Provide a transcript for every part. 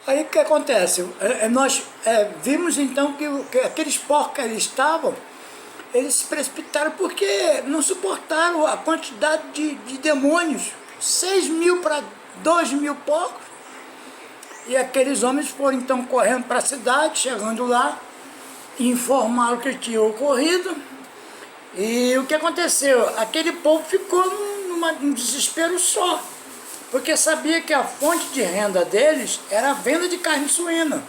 Aí o que acontece? Nós vimos então que aqueles porcos que ali estavam, eles se precipitaram porque não suportaram a quantidade de demônios. 6.000 para 2.000 porcos. E aqueles homens foram então correndo para a cidade, chegando lá, informaram o que tinha ocorrido. E o que aconteceu? Aquele povo ficou num desespero só, porque sabia que a fonte de renda deles era a venda de carne suína.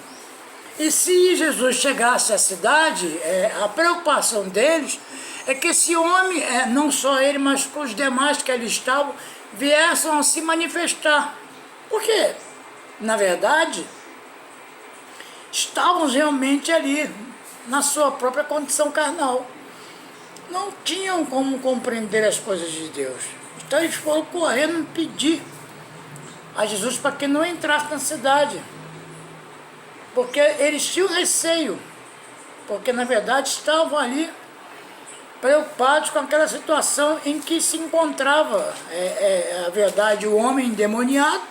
E se Jesus chegasse à cidade, a preocupação deles é que esse homem, não só ele, mas os demais que ali estavam, viessem a se manifestar. Por quê? Na verdade, estavam realmente ali, na sua própria condição carnal. Não tinham como compreender as coisas de Deus. Então eles foram correndo pedir a Jesus para que não entrasse na cidade. Porque eles tinham receio. Porque na verdade estavam ali preocupados com aquela situação em que se encontrava, a verdade, o homem endemoniado.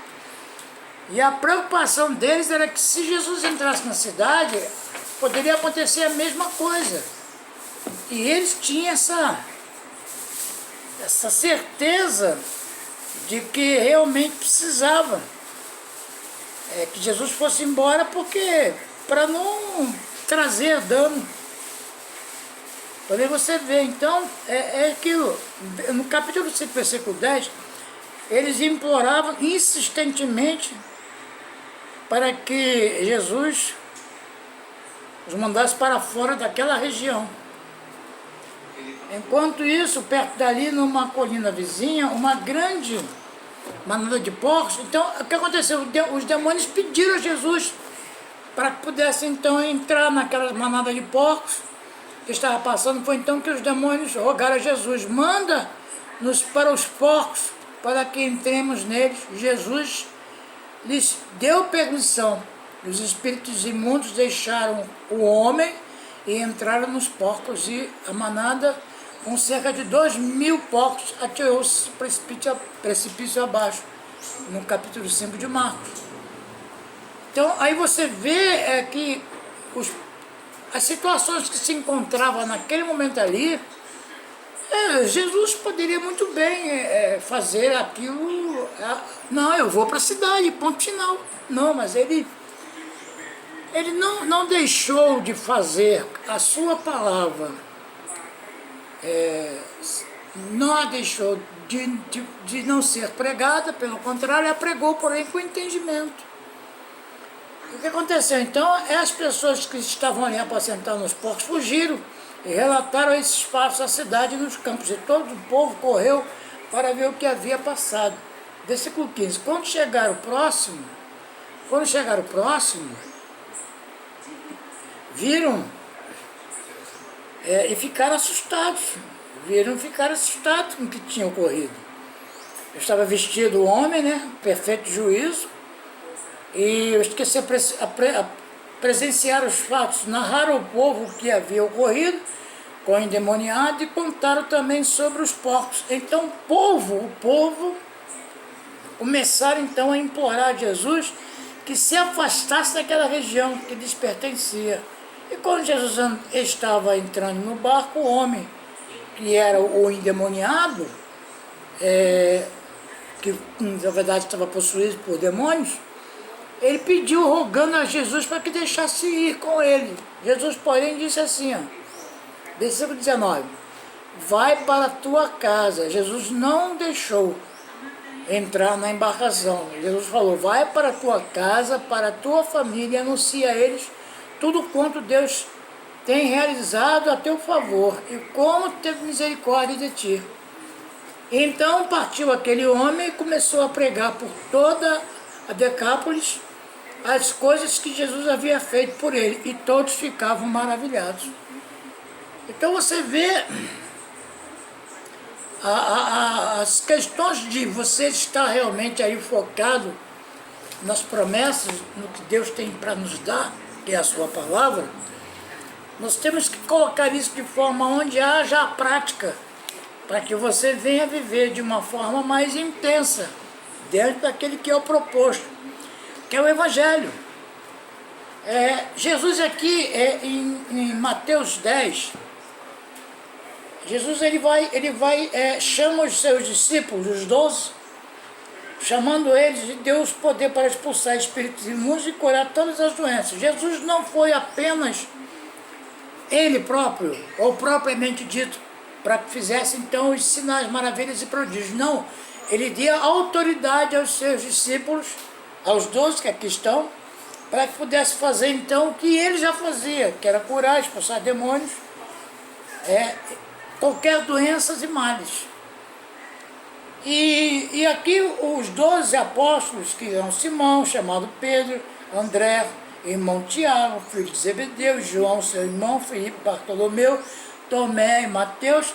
E a preocupação deles era que se Jesus entrasse na cidade, poderia acontecer a mesma coisa. E eles tinham essa certeza de que realmente precisava que Jesus fosse embora, porque para não trazer dano. Para você ver, então, aquilo. No capítulo 5, versículo 10, eles imploravam insistentemente para que Jesus os mandasse para fora daquela região. Enquanto isso, perto dali, numa colina vizinha, uma grande manada de porcos. Então, o que aconteceu? Os demônios pediram a Jesus para que pudesse, então, entrar naquela manada de porcos que estava passando. Foi então que os demônios rogaram a Jesus: manda-nos para os porcos, para que entremos neles. Jesus lhes deu permissão. Os espíritos imundos deixaram o homem e entraram nos porcos, e a manada, com cerca de 2.000 porcos, atirou-se precipício abaixo, no capítulo 5 de Marcos. Então, aí você vê que as situações que se encontravam naquele momento ali, Jesus poderia muito bem fazer aquilo. Não, eu vou para a cidade, ponto final. Não, mas ele não deixou de fazer a sua palavra, não a deixou de não ser pregada, pelo contrário, a pregou, porém com entendimento. O que aconteceu então? As pessoas que estavam ali apacentando os porcos fugiram e relataram esses fatos à cidade e nos campos, e todo o povo correu para ver o que havia passado. Versículo 15. Quando chegaram próximo, viram e ficaram assustados. Ficaram assustados com o que tinha ocorrido. Estava vestido o homem, perfeito juízo, e os que presenciaram os fatos narraram ao povo o que havia ocorrido com o endemoniado e contaram também sobre os porcos. Então o povo começaram então a implorar a Jesus que se afastasse daquela região que lhes pertencia. E quando Jesus estava entrando no barco, o homem, que era o endemoniado, que na verdade estava possuído por demônios, ele pediu, rogando a Jesus para que deixasse ir com ele. Jesus, porém, disse assim, versículo 19, vai para a tua casa. Jesus não deixou entrar na embarcação. Jesus falou, vai para a tua casa, para a tua família, e anuncia a eles tudo quanto Deus tem realizado a teu favor e como teve misericórdia de ti. Então partiu aquele homem e começou a pregar por toda a Decápolis as coisas que Jesus havia feito por ele, e todos ficavam maravilhados. Então você vê as questões de você estar realmente aí focado nas promessas, no que Deus tem para nos dar, que é a sua palavra. Nós temos que colocar isso de forma onde haja a prática, para que você venha viver de uma forma mais intensa, dentro daquele que é o proposto, que é o Evangelho. Jesus aqui, em Mateus 10, Jesus chama os seus discípulos, os 12, chamando eles e deu os poder para expulsar espíritos imundos e curar todas as doenças. Jesus não foi apenas ele próprio, ou propriamente dito, para que fizesse então os sinais, maravilhas e prodígios. Não, ele deu autoridade aos seus discípulos, aos 12 que aqui estão, para que pudesse fazer então o que ele já fazia, que era curar, expulsar demônios, qualquer doenças e males. E aqui os 12 apóstolos, que eram Simão, chamado Pedro, André, irmão Tiago, filho de Zebedeu, João, seu irmão, Filipe, Bartolomeu, Tomé e Mateus,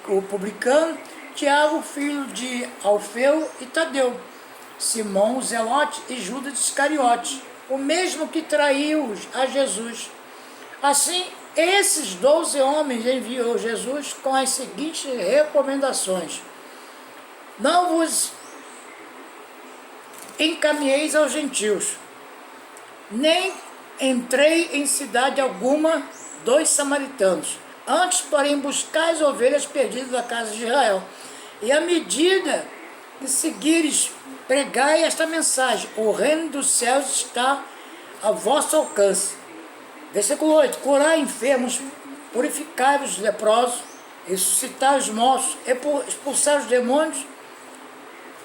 o publicano, Tiago, filho de Alfeu e Tadeu, Simão, o Zelote e Judas Iscariote, o mesmo que traiu a Jesus. Assim, esses 12 homens enviou Jesus com as seguintes recomendações: não vos encaminheis aos gentios, nem entrei em cidade alguma dos samaritanos, antes, porém, buscai as ovelhas perdidas da casa de Israel. E à medida que seguires, pregai esta mensagem: o reino dos céus está a vosso alcance. Versículo 8: curai enfermos, purificai os leprosos, ressuscitai os mortos, expulsai os demônios.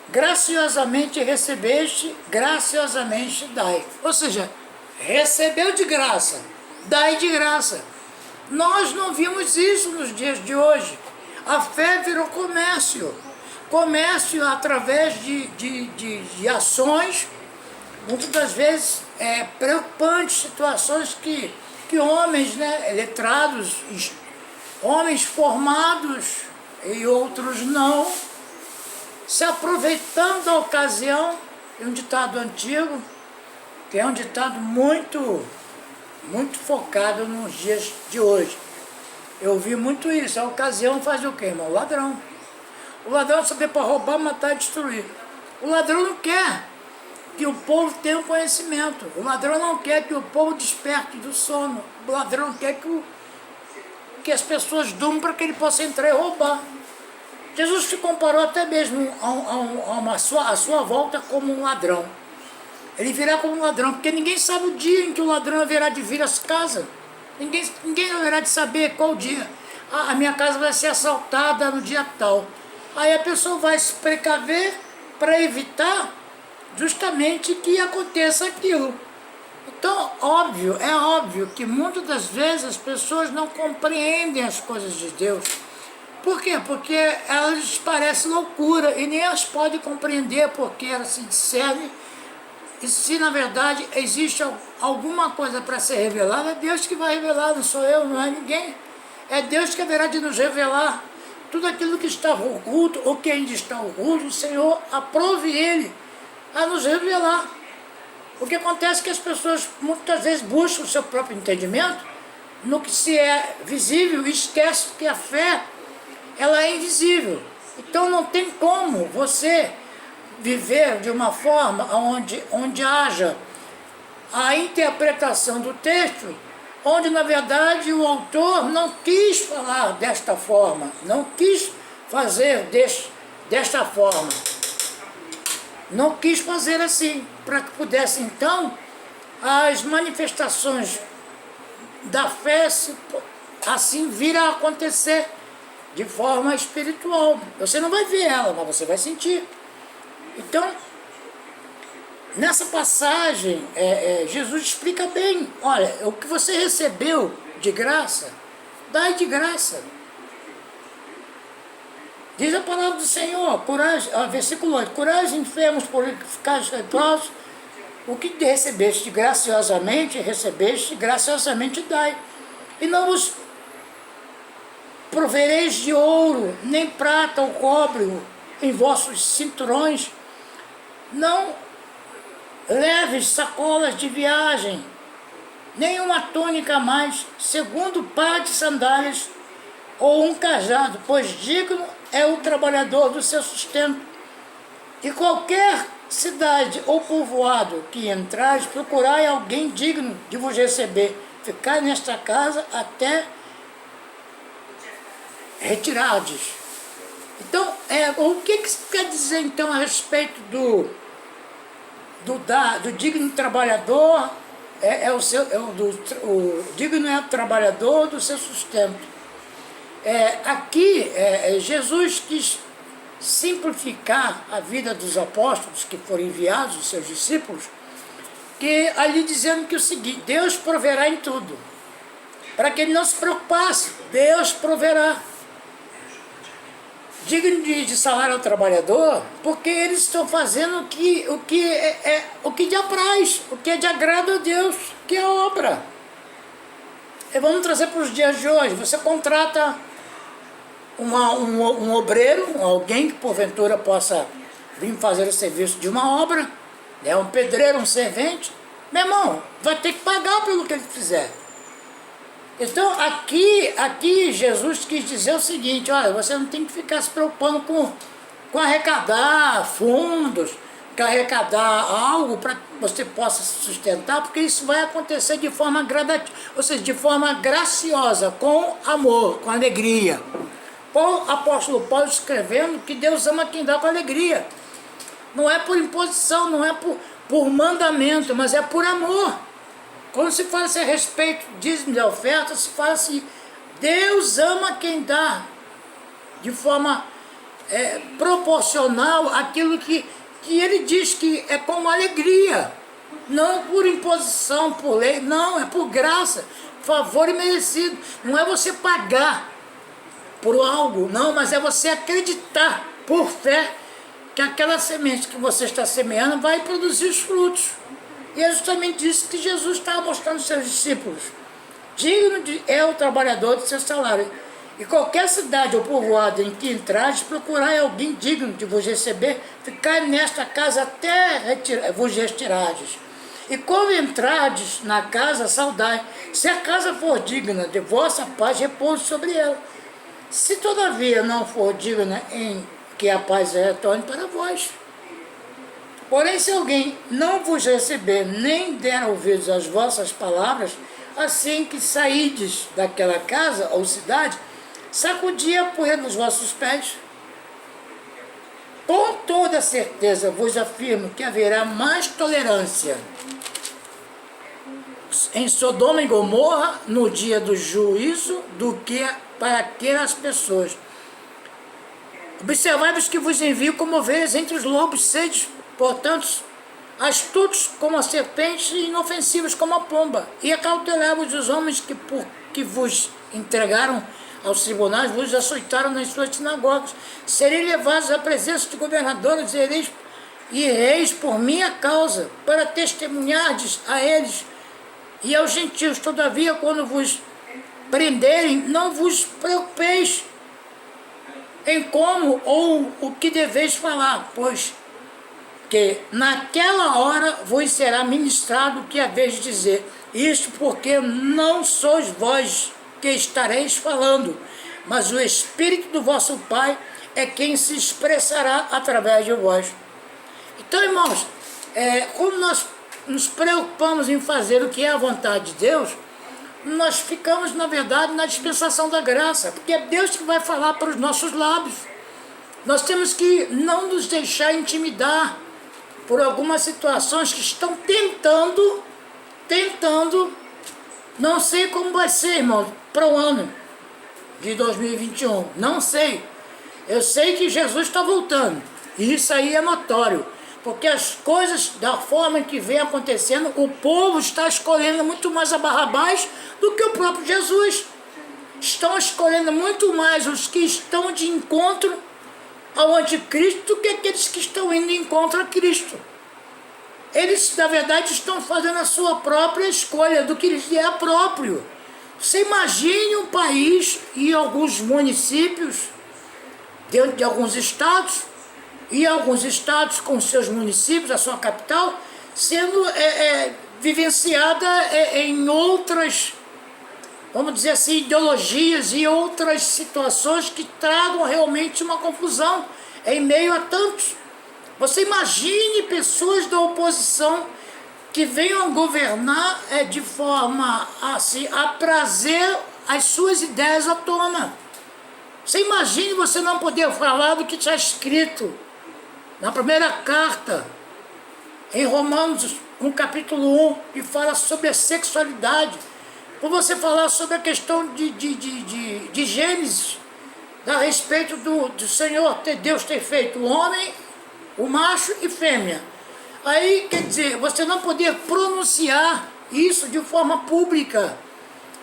Graciosamente recebeste, graciosamente dai. Ou seja, recebeu de graça, dai de graça. Nós não vimos isso nos dias de hoje. A fé virou comércio. Comércio através de ações, muitas das vezes preocupantes, situações que homens, letrados, homens formados e outros não, se aproveitando da ocasião. É um ditado antigo, que é um ditado muito focado nos dias de hoje. Eu vi muito isso. A ocasião faz o quê, irmão? O ladrão. O ladrão sabe para roubar, matar e destruir. O ladrão não quer que o povo tenha um conhecimento. O ladrão não quer que o povo desperte do sono. O ladrão quer que as pessoas durmam para que ele possa entrar e roubar. Jesus se comparou até mesmo a sua volta como um ladrão. Ele virá como um ladrão, porque ninguém sabe o dia em que o ladrão haverá de vir às casas. Ninguém haverá de saber qual dia. A minha casa vai ser assaltada no dia tal. Aí a pessoa vai se precaver para evitar justamente que aconteça aquilo. Então, é óbvio que muitas das vezes as pessoas não compreendem as coisas de Deus. Por quê? Porque elas parecem loucura e nem elas podem compreender porque elas se discernem. E se na verdade existe alguma coisa para ser revelada, é Deus que vai revelar, não sou eu, não é ninguém. É Deus que haverá de nos revelar tudo aquilo que estava oculto ou que ainda está oculto. O Senhor aprove Ele a nos revelar. O que acontece é que as pessoas muitas vezes buscam o seu próprio entendimento no que se é visível e esquecem que a fé ela é invisível. Então não tem como você viver de uma forma onde haja a interpretação do texto, onde na verdade o autor não quis falar desta forma, não quis fazer desta forma, não quis fazer assim, para que pudesse então as manifestações da fé assim vir a acontecer de forma espiritual. Você não vai ver ela, mas você vai sentir. Então, nessa passagem, Jesus explica bem: olha, o que você recebeu de graça, dai de graça. Diz a palavra do Senhor, versículo 8: curai os enfermos, purificai os leprosos, o que recebeste graciosamente, graciosamente dai. E não vos provereis de ouro, nem prata ou cobre em vossos cinturões. Não leves sacolas de viagem, nem uma túnica a mais, segundo par de sandálias ou um cajado, pois digno é o trabalhador do seu sustento. E qualquer cidade ou povoado que entrares, procurai alguém digno de vos receber. Ficai nesta casa até retirardes. Então, o que isso quer dizer então a respeito do digno trabalhador? O digno é o trabalhador do seu sustento. Aqui, Jesus quis simplificar a vida dos apóstolos que foram enviados, os seus discípulos, que ali dizendo que o seguinte: Deus proverá em tudo. Para que ele não se preocupasse, Deus proverá. Digno de salário ao trabalhador, porque eles estão fazendo o que lhe apraz, o que é de agrado a Deus, que é a obra. E vamos trazer para os dias de hoje. Você contrata um obreiro, alguém que porventura possa vir fazer o serviço de uma obra, um pedreiro, um servente. Meu irmão, vai ter que pagar pelo que ele fizer. Então, aqui Jesus quis dizer o seguinte: olha, você não tem que ficar se preocupando com arrecadar fundos, com arrecadar algo para que você possa se sustentar, porque isso vai acontecer de forma gradativa, ou seja, de forma graciosa, com amor, com alegria. O apóstolo Paulo escrevendo que Deus ama quem dá com alegria. Não é por imposição, não é por mandamento, mas é por amor. Quando se fala assim a respeito dízimo de oferta, se fala assim: Deus ama quem dá de forma proporcional àquilo que ele diz que é com alegria, não por imposição, por lei, não, é por graça, favor imerecido. Não é você pagar por algo, não, mas é você acreditar por fé que aquela semente que você está semeando vai produzir os frutos. E é justamente isso que Jesus estava mostrando aos seus discípulos. Digno é o trabalhador do seu salário. E qualquer cidade ou povoado em que entrares, procurai alguém digno de vos receber, ficai nesta casa até vos retirardes. E quando entrardes na casa, saudai. Se a casa for digna, de vossa paz repouso sobre ela. Se todavia não for digna, em que a paz retorne para vós. Porém, se alguém não vos receber, nem der ouvidos às vossas palavras, assim que saídes daquela casa ou cidade, sacudi a poeira dos vossos pés. Com toda certeza vos afirmo que haverá mais tolerância em Sodoma e Gomorra no dia do juízo do que para aquelas pessoas. Observai-vos que vos envio como ovelhas entre os lobos, sedes, portanto, astutos como a serpente e inofensivos como a pomba. E acautelai-vos os homens que vos entregaram aos tribunais, vos açoitaram nas suas sinagogas. Sereis levados à presença de governadores e reis por minha causa, para testemunhardes a eles e aos gentios. Todavia, quando vos prenderem, não vos preocupeis em como ou o que deveis falar, pois que naquela hora vos será ministrado o que haveis de dizer. Isto porque não sois vós que estareis falando, mas o Espírito do vosso Pai é quem se expressará através de vós. Então, irmãos, quando nós nos preocupamos em fazer o que é a vontade de Deus, nós ficamos, na verdade, na dispensação da graça, porque é Deus que vai falar para os nossos lábios. Nós temos que não nos deixar intimidar por algumas situações que estão tentando, não sei como vai ser, irmão, para o ano de 2021, não sei. Eu sei que Jesus está voltando, e isso aí é notório, porque as coisas, da forma que vem acontecendo, o povo está escolhendo muito mais a Barrabás do que o próprio Jesus. Estão escolhendo muito mais os que estão de encontro ao anticristo do que aqueles que estão indo de encontro a Cristo. Eles, na verdade, estão fazendo a sua própria escolha do que lhes é próprio. Você imagine um país e alguns municípios, dentro de alguns estados, e alguns estados com seus municípios, a sua capital, sendo vivenciada em outras, vamos dizer assim, ideologias e outras situações que tragam realmente uma confusão em meio a tantos. Você imagine pessoas da oposição que venham governar de forma assim, a trazer as suas ideias à tona. Você imagine você não poder falar do que está escrito na primeira carta, em Romanos, no capítulo 1, que fala sobre a sexualidade. Por você falar sobre a questão de Gênesis, a respeito do Senhor, Deus ter feito o homem, o macho e fêmea. Aí, quer dizer, você não poder pronunciar isso de forma pública,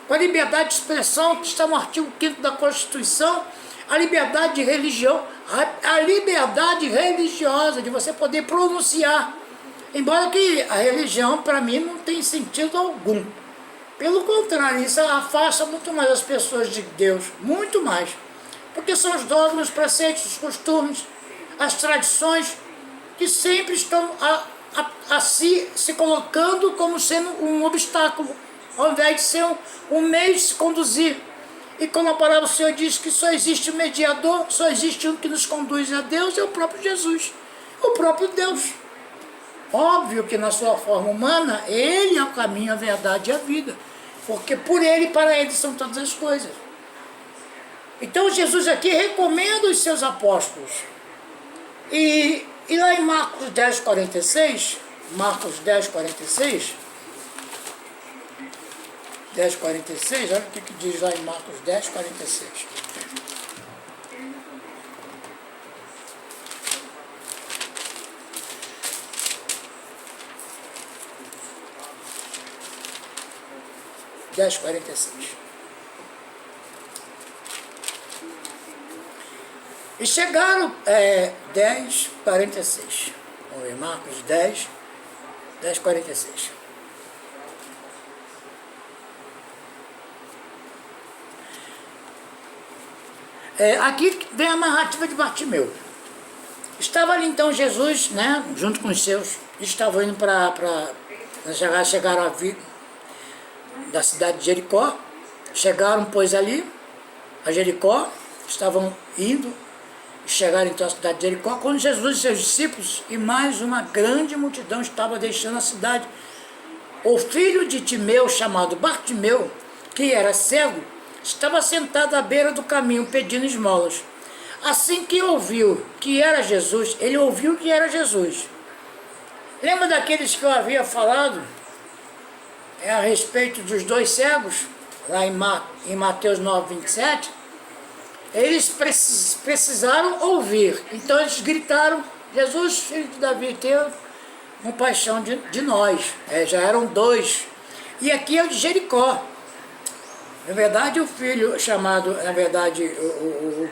com a liberdade de expressão que está no artigo 5º da Constituição, a liberdade de religião, a liberdade religiosa de você poder pronunciar. Embora que a religião, para mim, não tem sentido algum. Pelo contrário, isso afasta muito mais as pessoas de Deus, muito mais. Porque são os dogmas, os preceitos, os costumes, as tradições, que sempre estão se colocando como sendo um obstáculo, ao invés de ser um meio de se conduzir. E como a palavra do Senhor diz que só existe um mediador, só existe um que nos conduz a Deus, é o próprio Jesus, o próprio Deus. Óbvio que na sua forma humana, Ele é o caminho, a verdade e a vida. Porque por Ele e para Ele são todas as coisas. Então Jesus aqui recomenda os seus apóstolos. E lá em Marcos 10:46, olha o que diz lá em Marcos 10:46. E chegaram, 10:46. Vamos ver, Marcos 10:46. Aqui vem a narrativa de Bartimeu. Estava ali então Jesus, né, junto com os seus, estavam indo chegaram a vir da cidade de Jericó, chegaram, pois, ali, a Jericó, estavam indo, chegaram então à cidade de Jericó, quando Jesus e seus discípulos e mais uma grande multidão estava deixando a cidade. O filho de Timeu, chamado Bartimeu, que era cego, estava sentado à beira do caminho pedindo esmolas. Assim que ouviu que era Jesus, ele ouviu que era Jesus. Lembra daqueles que eu havia falado a respeito dos dois cegos, lá em Mateus 9:27? Eles precisaram ouvir, então eles gritaram: Jesus, filho de Davi, tenha compaixão de nós. Já eram dois. E aqui é o de Jericó. Na verdade, o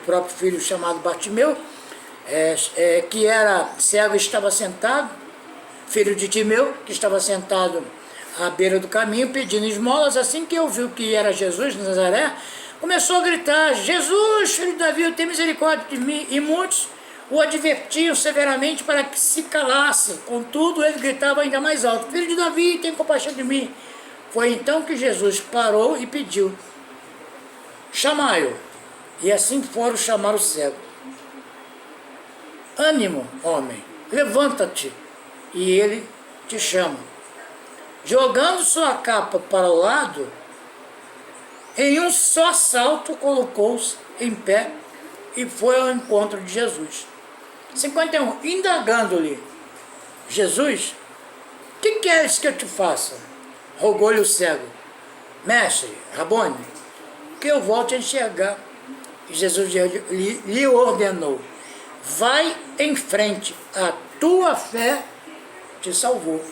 próprio filho chamado Bartimeu, que era cego, estava sentado, filho de Timeu, que estava sentado à beira do caminho pedindo esmolas. Assim que ouviu que era Jesus de Nazaré, começou a gritar: Jesus, filho de Davi, tem misericórdia de mim. E muitos o advertiam severamente para que se calasse. Contudo, ele gritava ainda mais alto: Filho de Davi, tem compaixão de mim. Foi então que Jesus parou e pediu: chamai-o. E assim foram chamar o cego. Ânimo, homem, levanta-te, e ele te chama. Jogando sua capa para o lado, em um só salto colocou-se em pé e foi ao encontro de Jesus. 51. Indagando-lhe Jesus: que queres que eu te faça? Rogou-lhe o cego: Mestre, Rabone, que eu volte a enxergar. E Jesus lhe ordenou: vai em frente, a tua fé te salvou.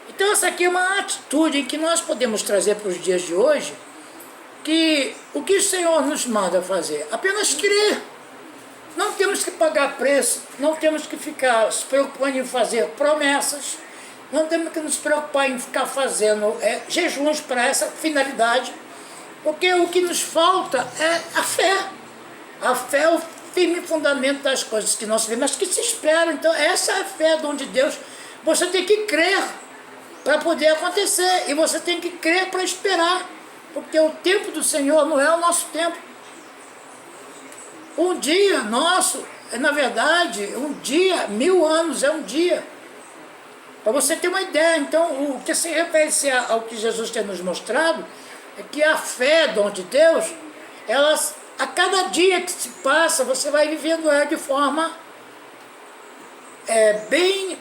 Então essa aqui é uma atitude em que nós podemos trazer para os dias de hoje, que o que o Senhor nos manda fazer? Apenas crer. Não temos que pagar preço, não temos que ficar se preocupando em fazer promessas, não temos que nos preocupar em ficar fazendo jejuns para essa finalidade, porque o que nos falta é a fé. A fé é o firme fundamento das coisas que não se vê, mas que se esperam. Então essa é a fé do dom de Deus. Você tem que crer para poder acontecer, e você tem que crer para esperar, porque o tempo do Senhor não é o nosso tempo. Um dia nosso na verdade, um dia, 1000 anos é um dia. Para você ter uma ideia, então, o que se refere ao que Jesus tem nos mostrado, é que a fé, dom de Deus, ela, a cada dia que se passa, você vai vivendo ela de forma bem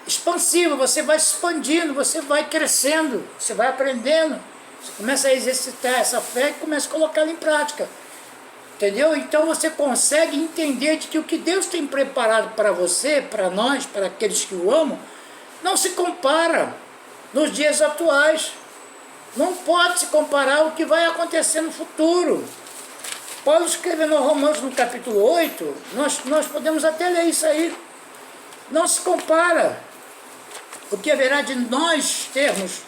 expansiva, você vai se expandindo, você vai crescendo, você vai aprendendo, você começa a exercitar essa fé e começa a colocá-la em prática. Entendeu? Então você consegue entender de que o que Deus tem preparado para você, para nós, para aqueles que o amam, não se compara nos dias atuais. Não pode se comparar ao que vai acontecer no futuro. Paulo escrevendo no Romanos no capítulo 8, nós podemos até ler isso aí. Não se compara o que haverá de nós termos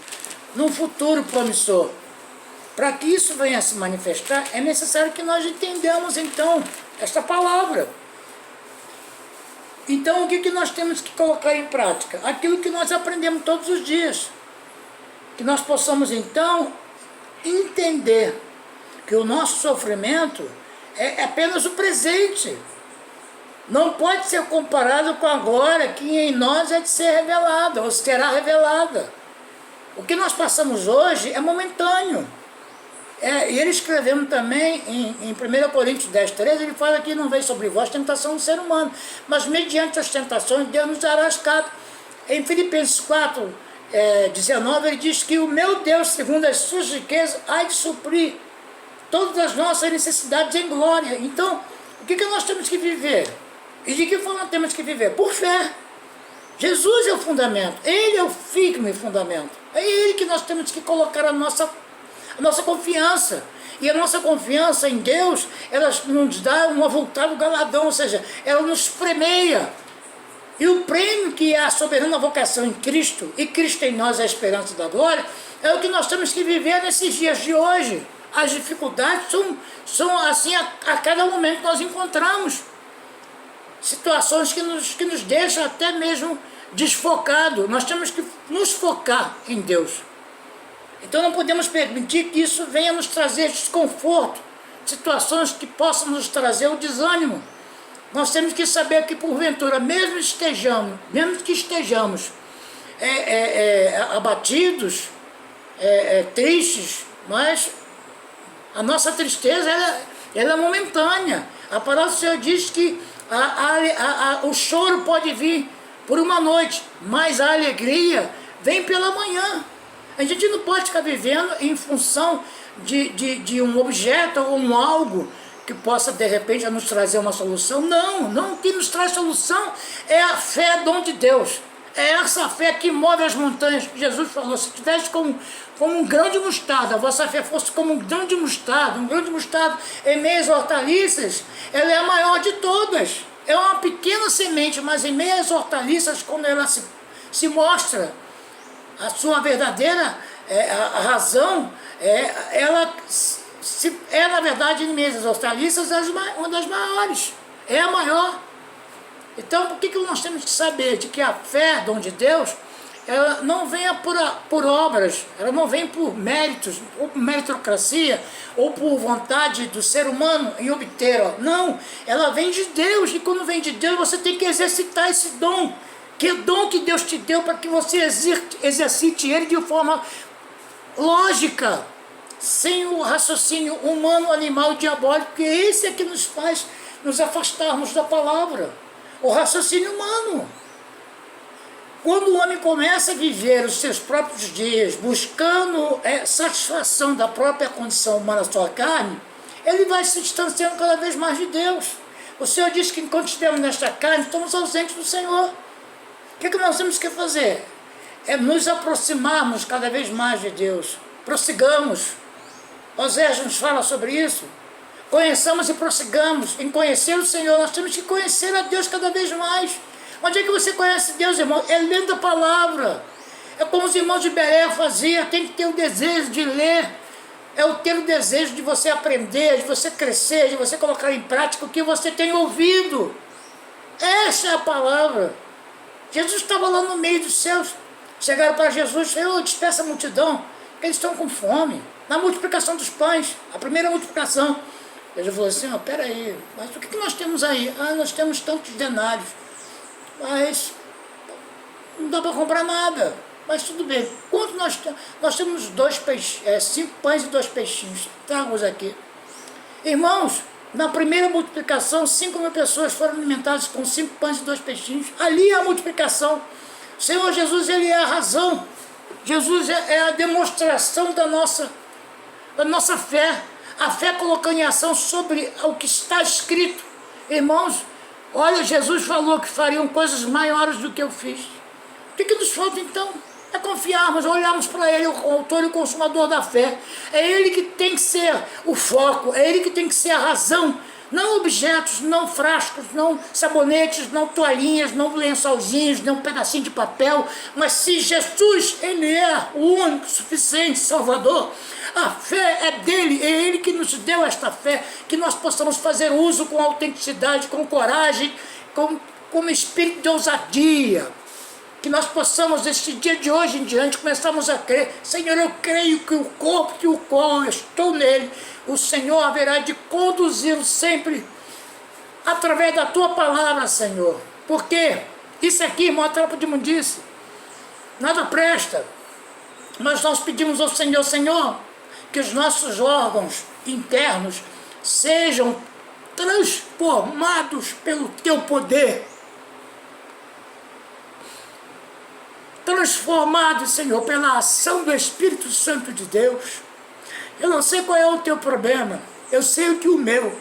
num futuro promissor. Para que isso venha a se manifestar, é necessário que nós entendamos, então, esta palavra. Então, o que nós temos que colocar em prática? Aquilo que nós aprendemos todos os dias. Que nós possamos, então, entender que o nosso sofrimento é apenas o presente. Não pode ser comparado com a glória que em nós é de ser revelada, ou será revelada. O que nós passamos hoje é momentâneo. E ele escrevendo também em 1 Coríntios 10, 13, ele fala que não veio sobre vós tentação do ser humano, mas mediante as tentações Deus nos dará escape. Em Filipenses 4, 19, ele diz que o meu Deus, segundo as suas riquezas, há de suprir todas as nossas necessidades em glória. Então, o que nós temos que viver? E de que forma temos que viver? Por fé. Jesus é o fundamento, Ele é o firme fundamento. É Ele que nós temos que colocar a nossa confiança. E a nossa confiança em Deus, ela nos dá um avultado galardão, ou seja, ela nos premeia. E o prêmio que é a soberana vocação em Cristo, e Cristo em nós é a esperança da glória, é o que nós temos que viver nesses dias de hoje. As dificuldades são assim, a cada momento nós encontramos situações que nos deixam até mesmo desfocados. Nós temos que nos focar em Deus. Então não podemos permitir que isso venha nos trazer desconforto, situações que possam nos trazer o desânimo. Nós temos que saber que porventura, mesmo que estejamos abatidos, tristes, mas a nossa tristeza ela é momentânea. A palavra do Senhor diz que o choro pode vir por uma noite, mas a alegria vem pela manhã. A gente não pode ficar vivendo em função de um objeto ou um algo que possa, de repente, nos trazer uma solução. Não, o que nos traz solução é a fé, dom de Deus. É essa fé que move as montanhas. Jesus falou, se tivesse como um grão de mostarda, a vossa fé fosse como um grão de mostarda, em meio às hortaliças, ela é a maior de todas. É uma pequena semente, mas em meio às hortaliças, quando ela se mostra a sua verdadeira a razão, ela é, na verdade, em meio às hortaliças, uma das maiores, é a maior. Então, por que nós temos que saber de que a fé, dom de Deus, ela não vem por obras, ela não vem por méritos, ou por meritocracia, ou por vontade do ser humano em obter, não, ela vem de Deus, e quando vem de Deus, você tem que exercitar esse dom, que é o dom que Deus te deu para que você exercite ele de forma lógica, sem o raciocínio humano, animal, diabólico, porque esse é que nos faz nos afastarmos da palavra, o raciocínio humano. Quando o homem começa a viver os seus próprios dias, buscando satisfação da própria condição humana, da sua carne, ele vai se distanciando cada vez mais de Deus. O Senhor diz que enquanto estivermos nesta carne, estamos ausentes do Senhor. O que nós temos que fazer? É nos aproximarmos cada vez mais de Deus. Prossigamos. Oséias nos fala sobre isso. Conheçamos e prossigamos. Em conhecer o Senhor, nós temos que conhecer a Deus cada vez mais. Onde é que você conhece Deus, irmão? É lendo a palavra. É como os irmãos de Berea faziam. Tem que ter o desejo de ler. É ter o desejo de você aprender, de você crescer, de você colocar em prática o que você tem ouvido. Essa é a palavra. Jesus estava lá no meio dos céus. Chegaram para Jesus, Senhor, despeça a multidão, eles estão com fome. Na multiplicação dos pães, a primeira multiplicação, Ele falou assim, peraí, mas o que nós temos aí? Nós temos tantos denários, mas não dá para comprar nada. Mas tudo bem, quanto nós temos? Nós temos 5 pães e 2 peixinhos, traga-os aqui. Irmãos, na primeira multiplicação, 5.000 pessoas foram alimentadas com 5 pães e 2 peixinhos. Ali é a multiplicação. O Senhor Jesus, Ele é a razão. Jesus é a demonstração da nossa fé. A fé colocando em ação sobre o que está escrito. Irmãos, olha, Jesus falou que fariam coisas maiores do que eu fiz. O que nos falta então? É confiarmos, olharmos para Ele, o autor e o consumador da fé. É Ele que tem que ser o foco, é Ele que tem que ser a razão. Não objetos, não frascos, não sabonetes, não toalhinhas, não lençolzinhos, não um pedacinho de papel. Mas se Jesus, Ele é o único, suficiente Salvador, a fé é dEle, é Ele que nos deu esta fé, que nós possamos fazer uso com autenticidade, com coragem, com espírito de ousadia. Que nós possamos, deste dia de hoje em diante, começarmos a crer. Senhor, eu creio que o corpo que o qual eu estou nele, o Senhor haverá de conduzi-lo sempre através da Tua palavra, Senhor. Porque isso aqui, irmão, é tropa de imundice. Nada presta. Mas nós pedimos ao Senhor, Senhor, que os nossos órgãos internos sejam transformados pelo Teu poder. Transformados, Senhor, pela ação do Espírito Santo de Deus. Eu não sei qual é o teu problema, eu sei que o meu,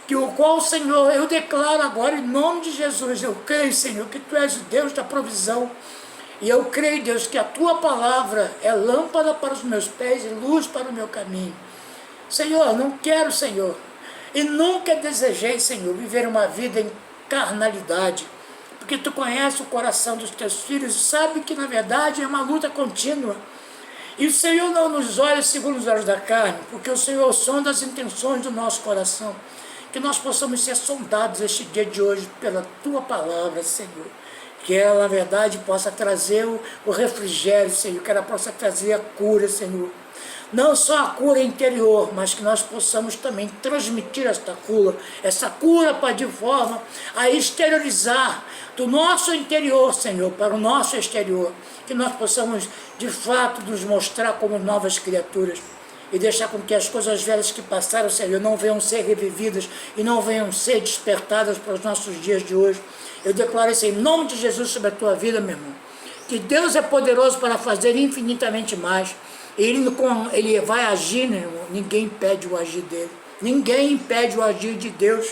que o qual, Senhor, eu declaro agora em nome de Jesus, eu creio, Senhor, que Tu és o Deus da provisão, e eu creio, Deus, que a Tua palavra é lâmpada para os meus pés e luz para o meu caminho. Senhor, não quero, Senhor, e nunca desejei, Senhor, viver uma vida em carnalidade, porque Tu conheces o coração dos Teus filhos e sabe que, na verdade, é uma luta contínua. E o Senhor não nos olha segundo os olhos da carne, porque o Senhor sonda as intenções do nosso coração. Que nós possamos ser sondados este dia de hoje pela Tua palavra, Senhor. Que ela, na verdade, possa trazer o refrigério, Senhor. Que ela possa trazer a cura, Senhor. Não só a cura interior, mas que nós possamos também transmitir essa cura para de forma a exteriorizar do nosso interior, Senhor, para o nosso exterior. Que nós possamos, de fato, nos mostrar como novas criaturas e deixar com que as coisas velhas que passaram, Senhor, não venham ser revividas e não venham ser despertadas para os nossos dias de hoje. Eu declaro isso em nome de Jesus sobre a tua vida, meu irmão. Que Deus é poderoso para fazer infinitamente mais. Ele vai agir, né, irmão? Ninguém impede o agir dele. Ninguém impede o agir de Deus.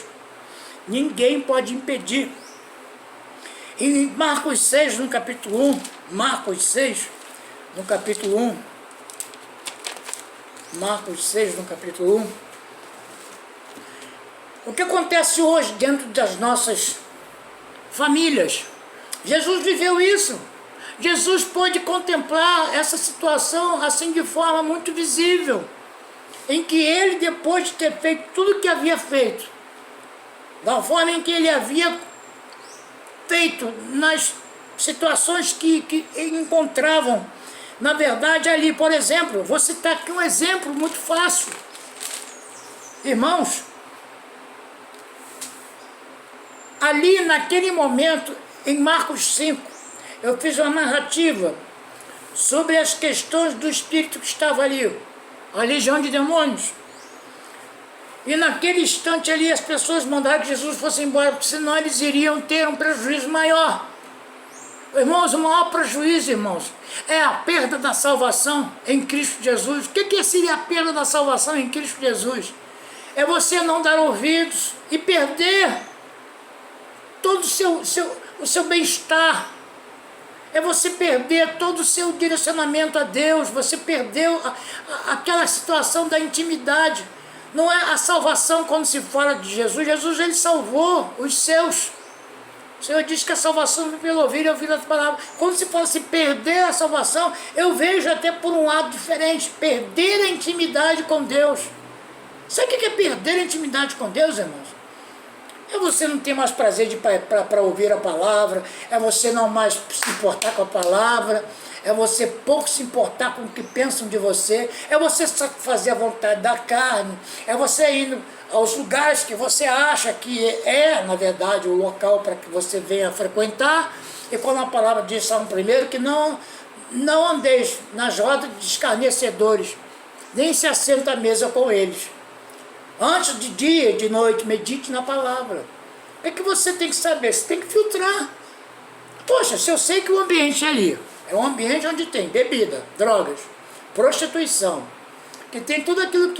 Ninguém pode impedir. Em Marcos 6, no capítulo 1, Marcos 6, no capítulo 1, Marcos 6, no capítulo 1, o que acontece hoje dentro das nossas famílias? Jesus viveu isso. Jesus pôde contemplar essa situação assim de forma muito visível, em que ele, depois de ter feito tudo o que havia feito, da forma em que ele havia feito nas situações que encontravam, na verdade, ali, por exemplo, vou citar aqui um exemplo muito fácil. Irmãos, ali naquele momento, em Marcos 5, eu fiz uma narrativa sobre as questões do espírito que estava ali, a legião de demônios. E naquele instante ali as pessoas mandaram que Jesus fosse embora, porque senão eles iriam ter um prejuízo maior. Irmãos, o maior prejuízo, irmãos, é a perda da salvação em Cristo Jesus. O que seria a perda da salvação em Cristo Jesus? É você não dar ouvidos e perder todo o seu bem-estar. É você perder todo o seu direcionamento a Deus, você perdeu aquela situação da intimidade. Não é a salvação quando se fala de Jesus. Jesus, ele salvou os seus. O Senhor diz que a salvação vem pelo ouvir e ouvir as palavras. Quando se fala assim, perder a salvação, eu vejo até por um lado diferente, perder a intimidade com Deus. Sabe o que é perder a intimidade com Deus, irmãos? É você não ter mais prazer para ouvir a palavra, é você não mais se importar com a palavra, é você pouco se importar com o que pensam de você, é você fazer a vontade da carne, é você indo aos lugares que você acha que na verdade, o local para que você venha frequentar, e quando a palavra diz, Salmo 1, que não andeis nas rodas de escarnecedores, nem se assenta à mesa com eles. Antes de dia e de noite, medite na palavra. É que você tem que saber, você tem que filtrar. Poxa, se eu sei que o ambiente ali é um ambiente onde tem bebida, drogas, prostituição, que tem tudo aquilo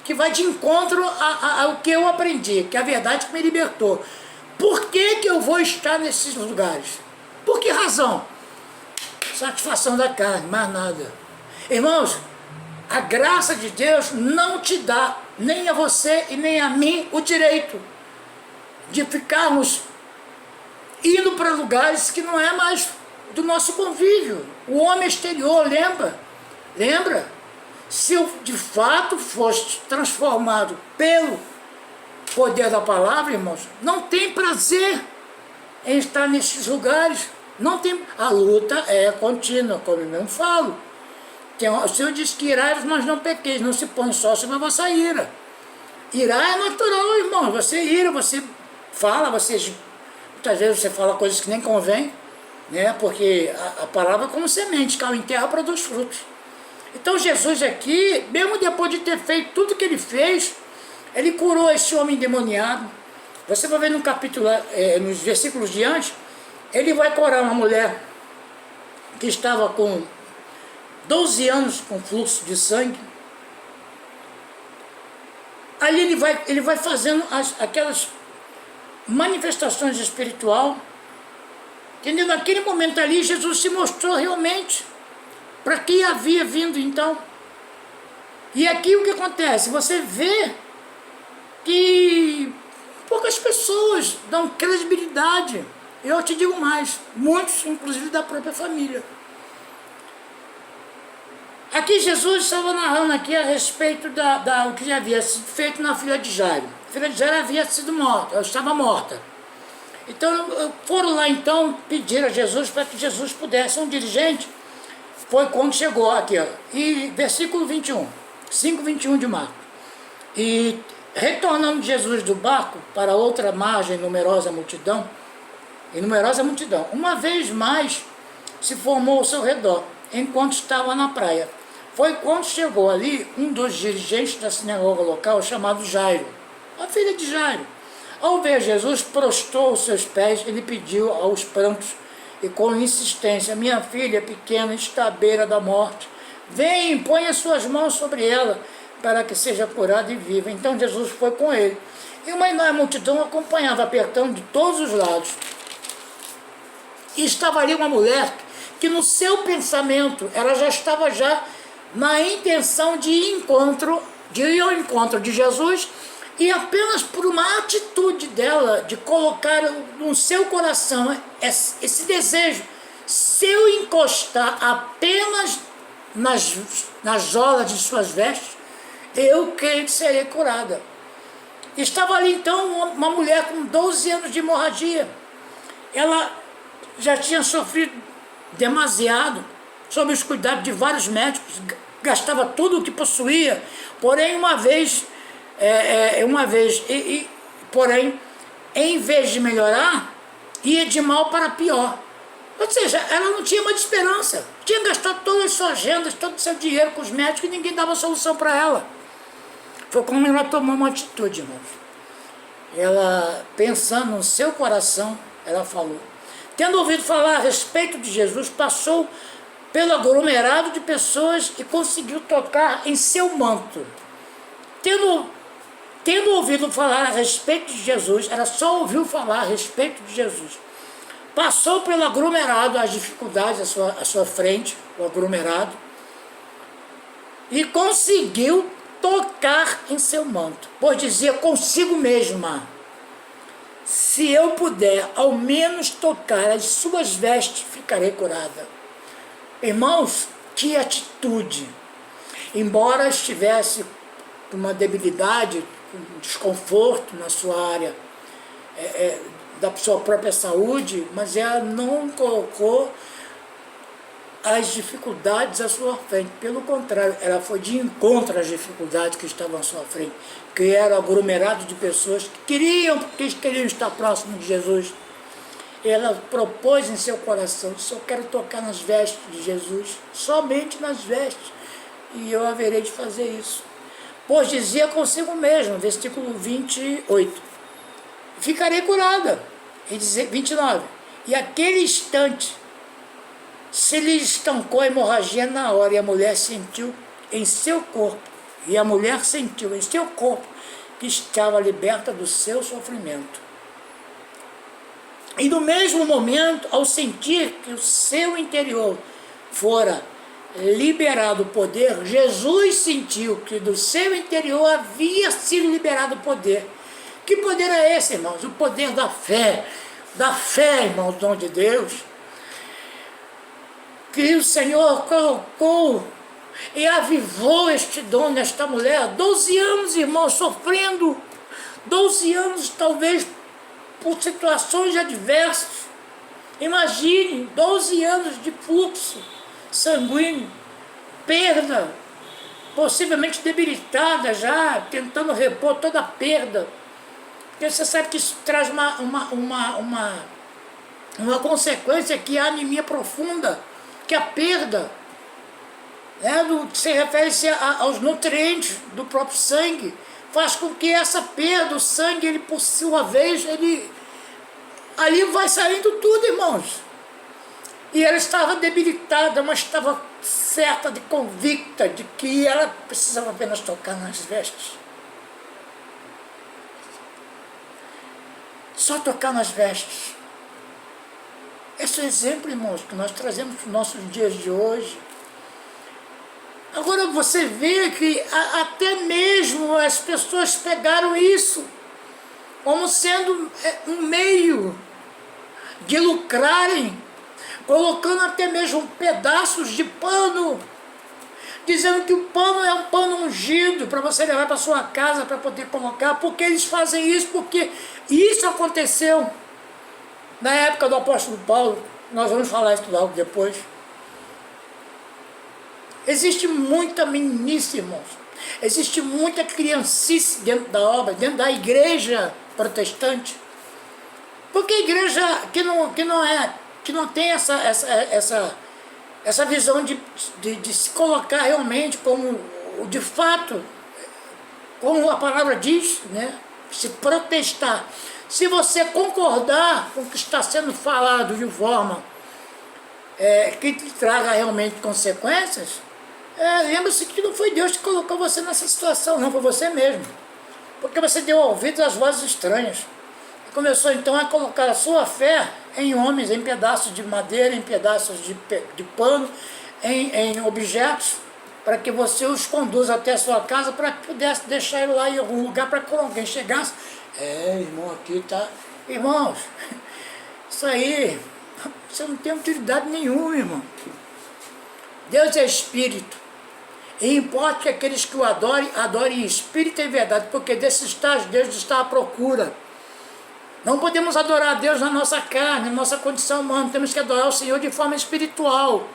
que vai de encontro ao que eu aprendi, que é a verdade que me libertou. Por que eu vou estar nesses lugares? Por que razão? Satisfação da carne, mais nada. Irmãos, a graça de Deus não te dá, nem a você e nem a mim, o direito de ficarmos indo para lugares que não é mais do nosso convívio. O homem exterior, lembra? Se eu de fato fosse transformado pelo poder da palavra, irmãos, não tem prazer em estar nesses lugares. Não tem, a luta é contínua, como eu mesmo falo. O Senhor diz que irai, mas não pequeis, não se põe só sobre a vossa ira. Irá é natural, irmão. Você ira, você fala, muitas vezes você fala coisas que nem convém, né? Porque a palavra é como semente, cai em terra, produz frutos. Então Jesus aqui, mesmo depois de ter feito tudo que ele fez, ele curou esse homem endemoniado. Você vai ver no capítulo, nos versículos diante, ele vai curar uma mulher que estava com 12 anos com fluxo de sangue. Ali ele vai fazendo aquelas manifestações espiritual, entendeu? Naquele momento ali, Jesus se mostrou realmente para quem havia vindo então. E aqui o que acontece? Você vê que poucas pessoas dão credibilidade. Eu te digo mais, muitos, inclusive da própria família. Aqui Jesus estava narrando aqui a respeito do que havia sido feito na filha de Jairo. A filha de Jairo havia sido morta, ela estava morta. Então foram lá então pedir a Jesus para que Jesus pudesse, um dirigente, foi quando chegou aqui, ó, e versículo 21, 5:21 de Marcos. E retornando Jesus do barco para outra margem, numerosa multidão, uma vez mais se formou ao seu redor, enquanto estava na praia. Foi quando chegou ali um dos dirigentes da sinagoga local, chamado Jairo, a filha de Jairo. Ao ver Jesus, prostrou os seus pés e lhe pediu aos prantos e com insistência: minha filha pequena está à beira da morte. Vem, põe as suas mãos sobre ela, para que seja curada e viva. Então Jesus foi com ele. E uma enorme multidão acompanhava, apertando de todos os lados. E estava ali uma mulher que no seu pensamento, ela já estava na intenção de ir ao encontro de Jesus, e apenas por uma atitude dela, de colocar no seu coração esse desejo, se eu encostar apenas nas jolas de suas vestes, eu creio que serei curada. Estava ali então uma mulher com 12 anos de hemorragia. Ela já tinha sofrido demasiado, sob os cuidados de vários médicos, gastava tudo o que possuía, porém porém, em vez de melhorar, ia de mal para pior. Ou seja, ela não tinha mais esperança, tinha gastado todas as suas rendas, todo o seu dinheiro com os médicos e ninguém dava solução para ela. Foi como ela tomou uma atitude, irmãos. Ela, pensando no seu coração, ela falou. Tendo ouvido falar a respeito de Jesus, passou pelo aglomerado de pessoas e conseguiu tocar em seu manto. Tendo ouvido falar a respeito de Jesus, ela só ouviu falar a respeito de Jesus. Passou pelo aglomerado, as dificuldades à sua frente, o aglomerado, e conseguiu tocar em seu manto, pois dizia consigo mesma: se eu puder ao menos tocar as suas vestes, ficarei curada. Irmãos, que atitude! Embora estivesse com uma debilidade, com um desconforto na sua área da sua própria saúde, mas ela não colocou as dificuldades à sua frente. Pelo contrário, ela foi de encontro às dificuldades que estavam à sua frente, que era aglomerado de pessoas que queriam estar próximo de Jesus. Ela propôs em seu coração: se eu quero tocar nas vestes de Jesus, somente nas vestes, e eu haverei de fazer isso. Pois dizia consigo mesmo, versículo 28, ficarei curada. E 29, e aquele instante se lhe estancou a hemorragia na hora, e a mulher sentiu em seu corpo, que estava liberta do seu sofrimento. E no mesmo momento, ao sentir que o seu interior fora liberado o poder, Jesus sentiu que do seu interior havia sido liberado o poder. Que poder é esse, irmãos? O poder da fé. Da fé, irmãos, dom de Deus, que o Senhor colocou e avivou este dom nesta mulher. 12 anos, irmãos, sofrendo. 12 anos, talvez, por situações adversas. Imagine, 12 anos de fluxo sanguíneo, perda, possivelmente debilitada já, tentando repor toda a perda. Porque você sabe que isso traz uma consequência, que é a anemia profunda, que é a perda, né, se refere-se aos nutrientes do próprio sangue, faz com que essa perda, o sangue, ele por sua vez, ali vai saindo tudo, irmãos. E ela estava debilitada, mas estava certa, convicta de que ela precisava apenas tocar nas vestes. Só tocar nas vestes. Esse é o exemplo, irmãos, que nós trazemos para os nossos dias de hoje. Agora você vê que até mesmo as pessoas pegaram isso como sendo um meio de lucrarem, colocando até mesmo pedaços de pano, dizendo que o pano é um pano ungido para você levar para sua casa para poder colocar. Porque eles fazem isso? Porque isso aconteceu na época do apóstolo Paulo. Nós vamos falar isso logo depois. Existe muita meninice, irmãos. Existe muita criancice dentro da obra, dentro da igreja protestante. Porque a igreja que não tem essa visão de se colocar realmente como, de fato, como a palavra diz, né? Se protestar. Se você concordar com o que está sendo falado de forma que te traga realmente consequências, lembre-se que não foi Deus que colocou você nessa situação, não, foi você mesmo. Porque você deu ouvidos às vozes estranhas. E começou então a colocar a sua fé em homens, em pedaços de madeira, em pedaços de pano, em objetos, para que você os conduza até a sua casa, para que pudesse deixar ele lá em algum lugar, para que quando alguém chegasse, irmão, aqui tá... Irmãos, isso aí, você não tem utilidade nenhuma, irmão. Deus é Espírito, e importa que aqueles que o adorem em Espírito e em verdade, porque desses tais Deus está à procura. Não podemos adorar a Deus na nossa carne, na nossa condição humana, temos que adorar o Senhor de forma espiritual.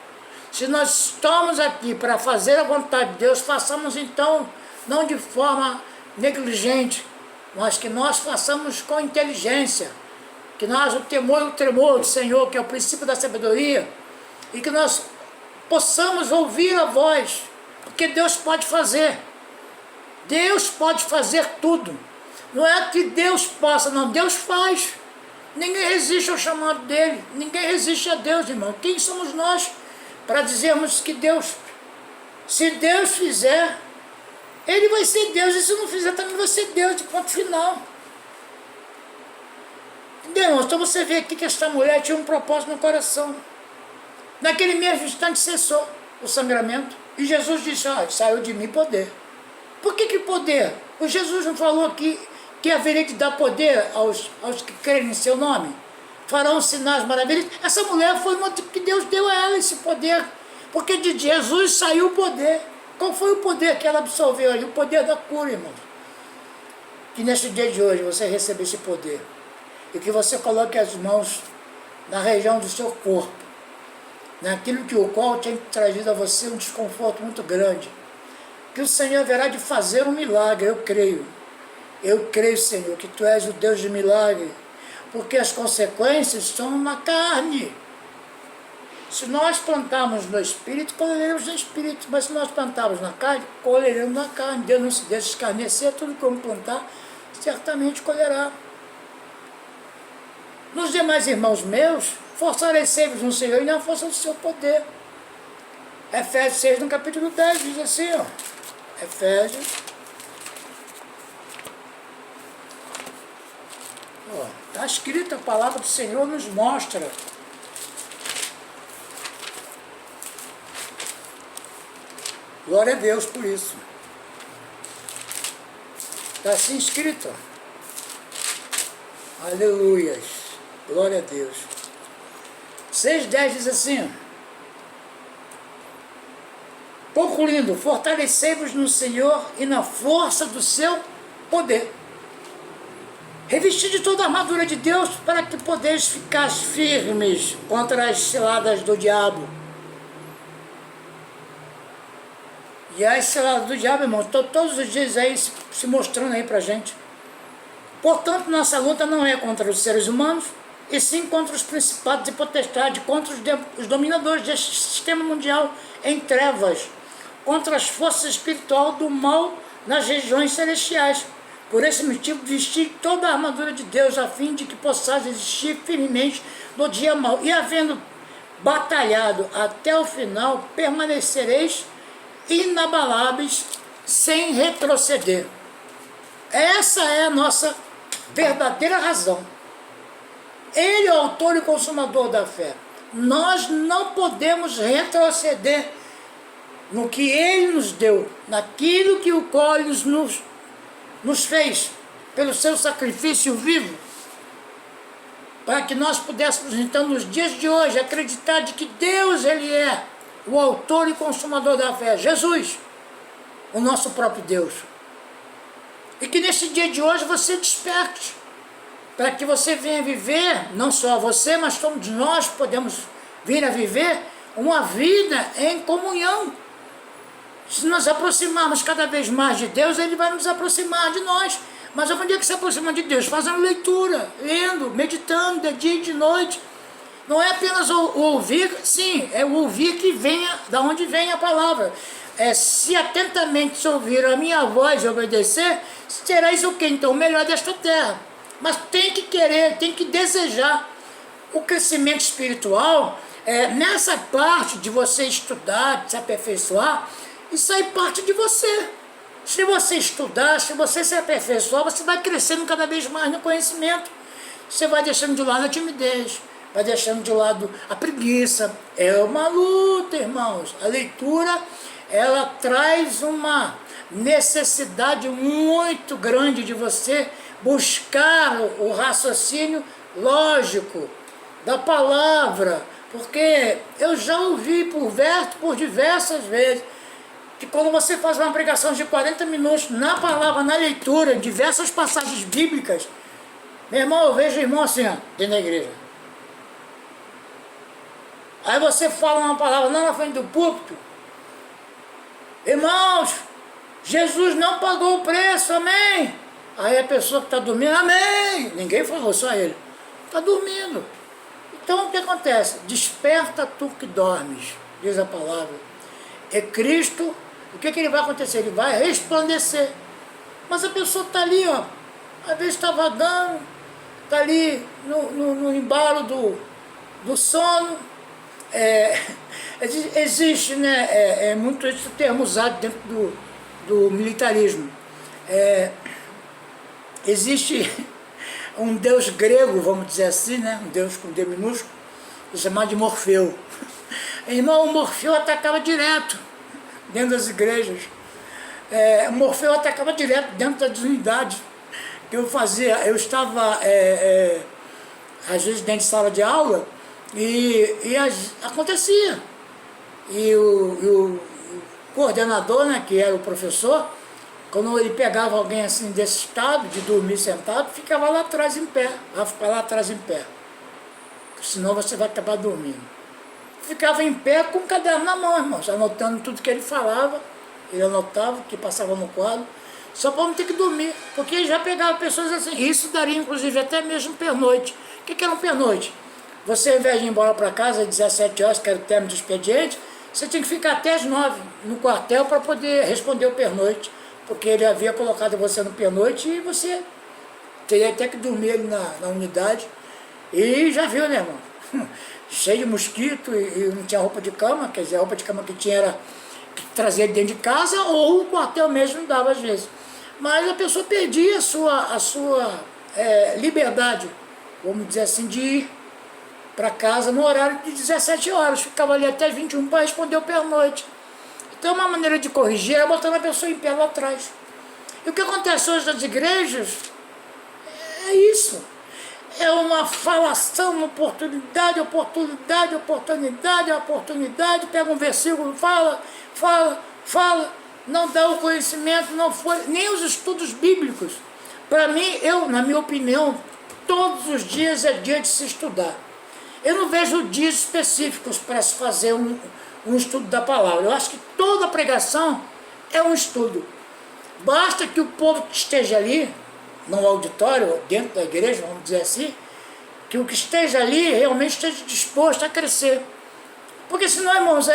Se nós estamos aqui para fazer a vontade de Deus, façamos então, não de forma negligente, mas que nós façamos com inteligência, que nós, o temor e o tremor do Senhor, que é o princípio da sabedoria, e que nós possamos ouvir a voz, porque Deus pode fazer tudo. Não é que Deus possa, não, Deus faz. Ninguém resiste ao chamado dele, ninguém resiste a Deus, irmão. Quem somos nós para dizermos que Deus, se Deus fizer, ele vai ser Deus, e se não fizer também vai ser Deus, de ponto final. Entendeu? Então você vê aqui que esta mulher tinha um propósito no coração. Naquele mesmo instante cessou o sangramento, e Jesus disse: saiu de mim poder. Por que poder? O Jesus não falou que haveria de dar poder aos que crerem em seu nome? Farão sinais maravilhosos. Essa mulher foi uma que Deus deu a ela esse poder, porque de Jesus saiu o poder. Qual foi o poder que ela absorveu ali? O poder da cura, irmãos. Que neste dia de hoje você receba esse poder, e que você coloque as mãos na região do seu corpo, naquilo que o qual tem trazido a você um desconforto muito grande, que o Senhor haverá de fazer um milagre, eu creio. Eu creio, Senhor, que Tu és o Deus de milagre, porque as consequências estão na carne. Se nós plantarmos no Espírito, colheremos no Espírito, mas se nós plantarmos na carne, colheremos na carne. Deus não se deixa escarnecer, tudo como plantar, certamente colherá. Nos demais irmãos meus, fortalecei-vos no Senhor e na força do seu poder. Efésios 6, no capítulo 10, diz assim, ó. Efésios. Está escrito, a palavra do Senhor nos mostra. Glória a Deus por isso. Está assim escrito. Aleluias. Glória a Deus. 6,10 diz assim. Concluindo, fortalecei-vos no Senhor e na força do seu poder. Revestir de toda a armadura de Deus para que podeis ficar firmes contra as ciladas do diabo. E as ciladas do diabo, irmão, estão todos os dias aí se mostrando aí pra gente. Portanto, nossa luta não é contra os seres humanos, e sim contra os principados e potestades, contra os dominadores deste sistema mundial em trevas, contra as forças espirituais do mal nas regiões celestiais. Por esse motivo, vestir toda a armadura de Deus, a fim de que possais resistir firmemente no dia mau. E havendo batalhado até o final, permanecereis inabaláveis, sem retroceder. Essa é a nossa verdadeira razão. Ele é o autor e consumador da fé. Nós não podemos retroceder no que Ele nos deu, naquilo que o qual Ele nos fez, pelo seu sacrifício vivo, para que nós pudéssemos, então, nos dias de hoje, acreditar de que Deus, Ele é o autor e consumador da fé, Jesus, o nosso próprio Deus. E que nesse dia de hoje você desperte, para que você venha viver, não só você, mas todos nós podemos vir a viver uma vida em comunhão. Se nos aproximarmos cada vez mais de Deus, Ele vai nos aproximar de nós. Mas onde é que se aproxima de Deus? Fazendo leitura, lendo, meditando de dia e de noite. Não é apenas o ouvir, sim, é o ouvir que venha, da onde vem a palavra. Se atentamente se ouvir a minha voz e obedecer, tereis o que? Então, o melhor desta terra. Mas tem que querer, tem que desejar. O crescimento espiritual, nessa parte de você estudar, de se aperfeiçoar, isso aí parte de você. Se você estudar, se você se aperfeiçoar, você vai crescendo cada vez mais no conhecimento. Você vai deixando de lado a timidez, vai deixando de lado a preguiça. É uma luta, irmãos. A leitura, ela traz uma necessidade muito grande de você buscar o raciocínio lógico da palavra, porque eu já ouvi por diversas vezes que quando você faz uma pregação de 40 minutos na palavra, na leitura, diversas passagens bíblicas, meu irmão, eu vejo irmão assim, ó, dentro da igreja. Aí você fala uma palavra lá na frente do púlpito, irmãos, Jesus não pagou o preço, amém? Aí a pessoa que está dormindo, amém? Ninguém falou, só ele. Está dormindo. Então o que acontece? Desperta tu que dormes, diz a palavra. É Cristo, o que ele vai acontecer? Ele vai resplandecer. Mas a pessoa está ali, ó, às vezes está vagando, está ali no embalo do sono. Existe, né, muito esse termo usado dentro do militarismo. Existe um deus grego, vamos dizer assim, né, um deus com D minúsculo, chamado de Morfeu. Irmão, o Morfeu atacava direto dentro das igrejas. O Morfeu atacava direto dentro das unidades que eu fazia. Eu estava, às vezes, dentro de sala de aula e acontecia. E o coordenador, né, que era o professor, quando ele pegava alguém assim desse estado, de dormir sentado, ficava lá atrás em pé, vai ficar lá atrás em pé. Senão você vai acabar dormindo. ficava em pé com o caderno na mão, irmãos, anotando tudo que ele falava, ele anotava o que passava no quadro, só para não ter que dormir, porque ele já pegava pessoas assim. Isso daria, inclusive, até mesmo pernoite. O que era um pernoite? Você, ao invés de ir embora para casa às 17 horas, que era o término do expediente, você tinha que ficar até às 9 no quartel para poder responder o pernoite, porque ele havia colocado você no pernoite e você teria até que dormir ali na unidade. E já viu, né, irmão? Cheio de mosquito e não tinha roupa de cama, quer dizer, a roupa de cama que tinha era que trazia dentro de casa, ou o quartel mesmo não dava às vezes. Mas a pessoa perdia a sua liberdade, vamos dizer assim, de ir para casa no horário de 17 horas, ficava ali até 21 para responder o pernoite. Então uma maneira de corrigir é botando a pessoa em pé lá atrás. E o que acontece hoje nas igrejas é isso. É uma falação, oportunidade, oportunidade, oportunidade, oportunidade, pega um versículo, fala, não dá o conhecimento, não foi, nem os estudos bíblicos. Para mim, na minha opinião, todos os dias é dia de se estudar. Eu não vejo dias específicos para se fazer um estudo da palavra. Eu acho que toda pregação é um estudo. Basta que o povo que esteja ali, no auditório, dentro da igreja, vamos dizer assim, que o que esteja ali realmente esteja disposto a crescer. Porque senão, irmãos,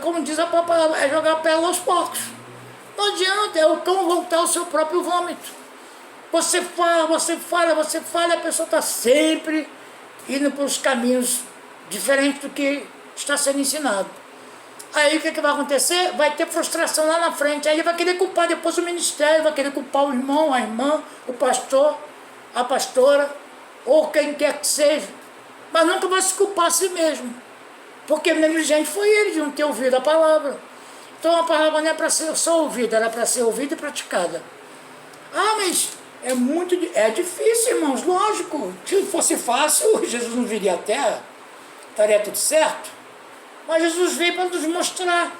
como diz a palavra, é jogar a pérola aos porcos. Não adianta, é o cão voltar ao seu próprio vômito. Você fala, a pessoa está sempre indo para os caminhos diferentes do que está sendo ensinado. Aí o que vai acontecer? Vai ter frustração lá na frente. Aí ele vai querer culpar depois o ministério, vai querer culpar o irmão, a irmã, o pastor, a pastora, ou quem quer que seja. Mas nunca vai se culpar a si mesmo. Porque negligente foi ele de não ter ouvido a palavra. Então a palavra não é para ser só ouvida, era para ser ouvida e praticada. Ah, mas é difícil, irmãos, lógico. Se fosse fácil, Jesus não viria à Terra, estaria tudo certo. Mas Jesus veio para nos mostrar.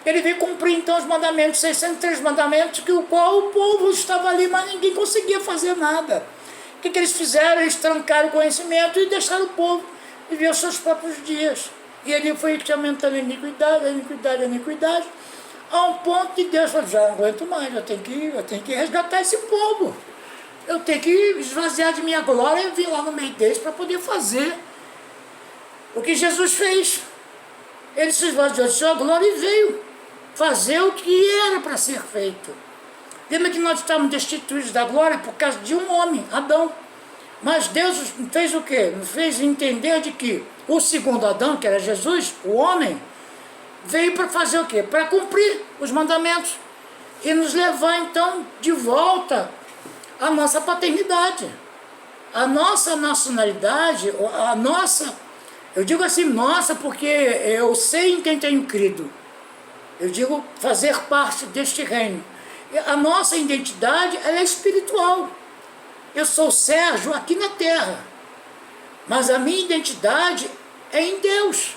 Ele veio cumprir então os mandamentos, 603 mandamentos, que o qual o povo estava ali, mas ninguém conseguia fazer nada. O que eles fizeram? Eles trancaram o conhecimento e deixaram o povo viver os seus próprios dias. E ele foi aumentando a iniquidade, a um ponto que Deus falou, já não aguento mais, eu tenho que resgatar esse povo. Eu tenho que esvaziar de minha glória e vir lá no meio deles para poder fazer o que Jesus fez. Ele se esvaziou de sua glória e veio fazer o que era para ser feito. Lembra que nós estávamos destituídos da glória por causa de um homem, Adão. Mas Deus fez o quê? Nos fez entender de que o segundo Adão, que era Jesus, o homem, veio para fazer o quê? Para cumprir os mandamentos e nos levar então de volta à nossa paternidade, à nossa nacionalidade, a nossa, eu digo assim, nossa, porque eu sei em quem tenho crido, eu digo fazer parte deste reino. A nossa identidade, ela é espiritual. Eu sou Sérgio aqui na terra, mas a minha identidade é em Deus.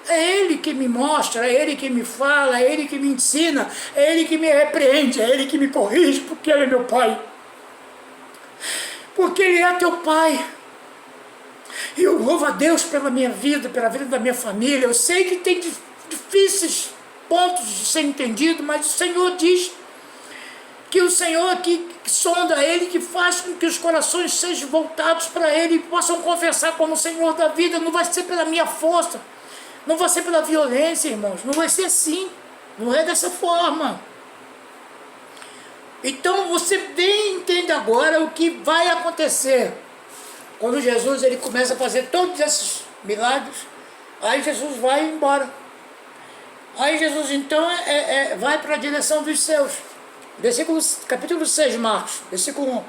É Ele que me mostra, é Ele que me fala, é Ele que me ensina, é Ele que me repreende, é Ele que me corrige, porque Ele é meu Pai. Porque Ele é teu Pai. E eu louvo a Deus pela minha vida, pela vida da minha família. Eu sei que tem difíceis pontos de ser entendido, mas o Senhor diz que o Senhor que sonda Ele, que faz com que os corações sejam voltados para Ele e possam confessar como o Senhor da vida. Não vai ser pela minha força, não vai ser pela violência, irmãos, não vai ser assim, não é dessa forma. Então você bem entende agora o que vai acontecer quando Jesus ele começa a fazer todos esses milagres. Aí Jesus vai embora. Aí Jesus então vai para a direção dos céus. Capítulo 6, Marcos, versículo 1.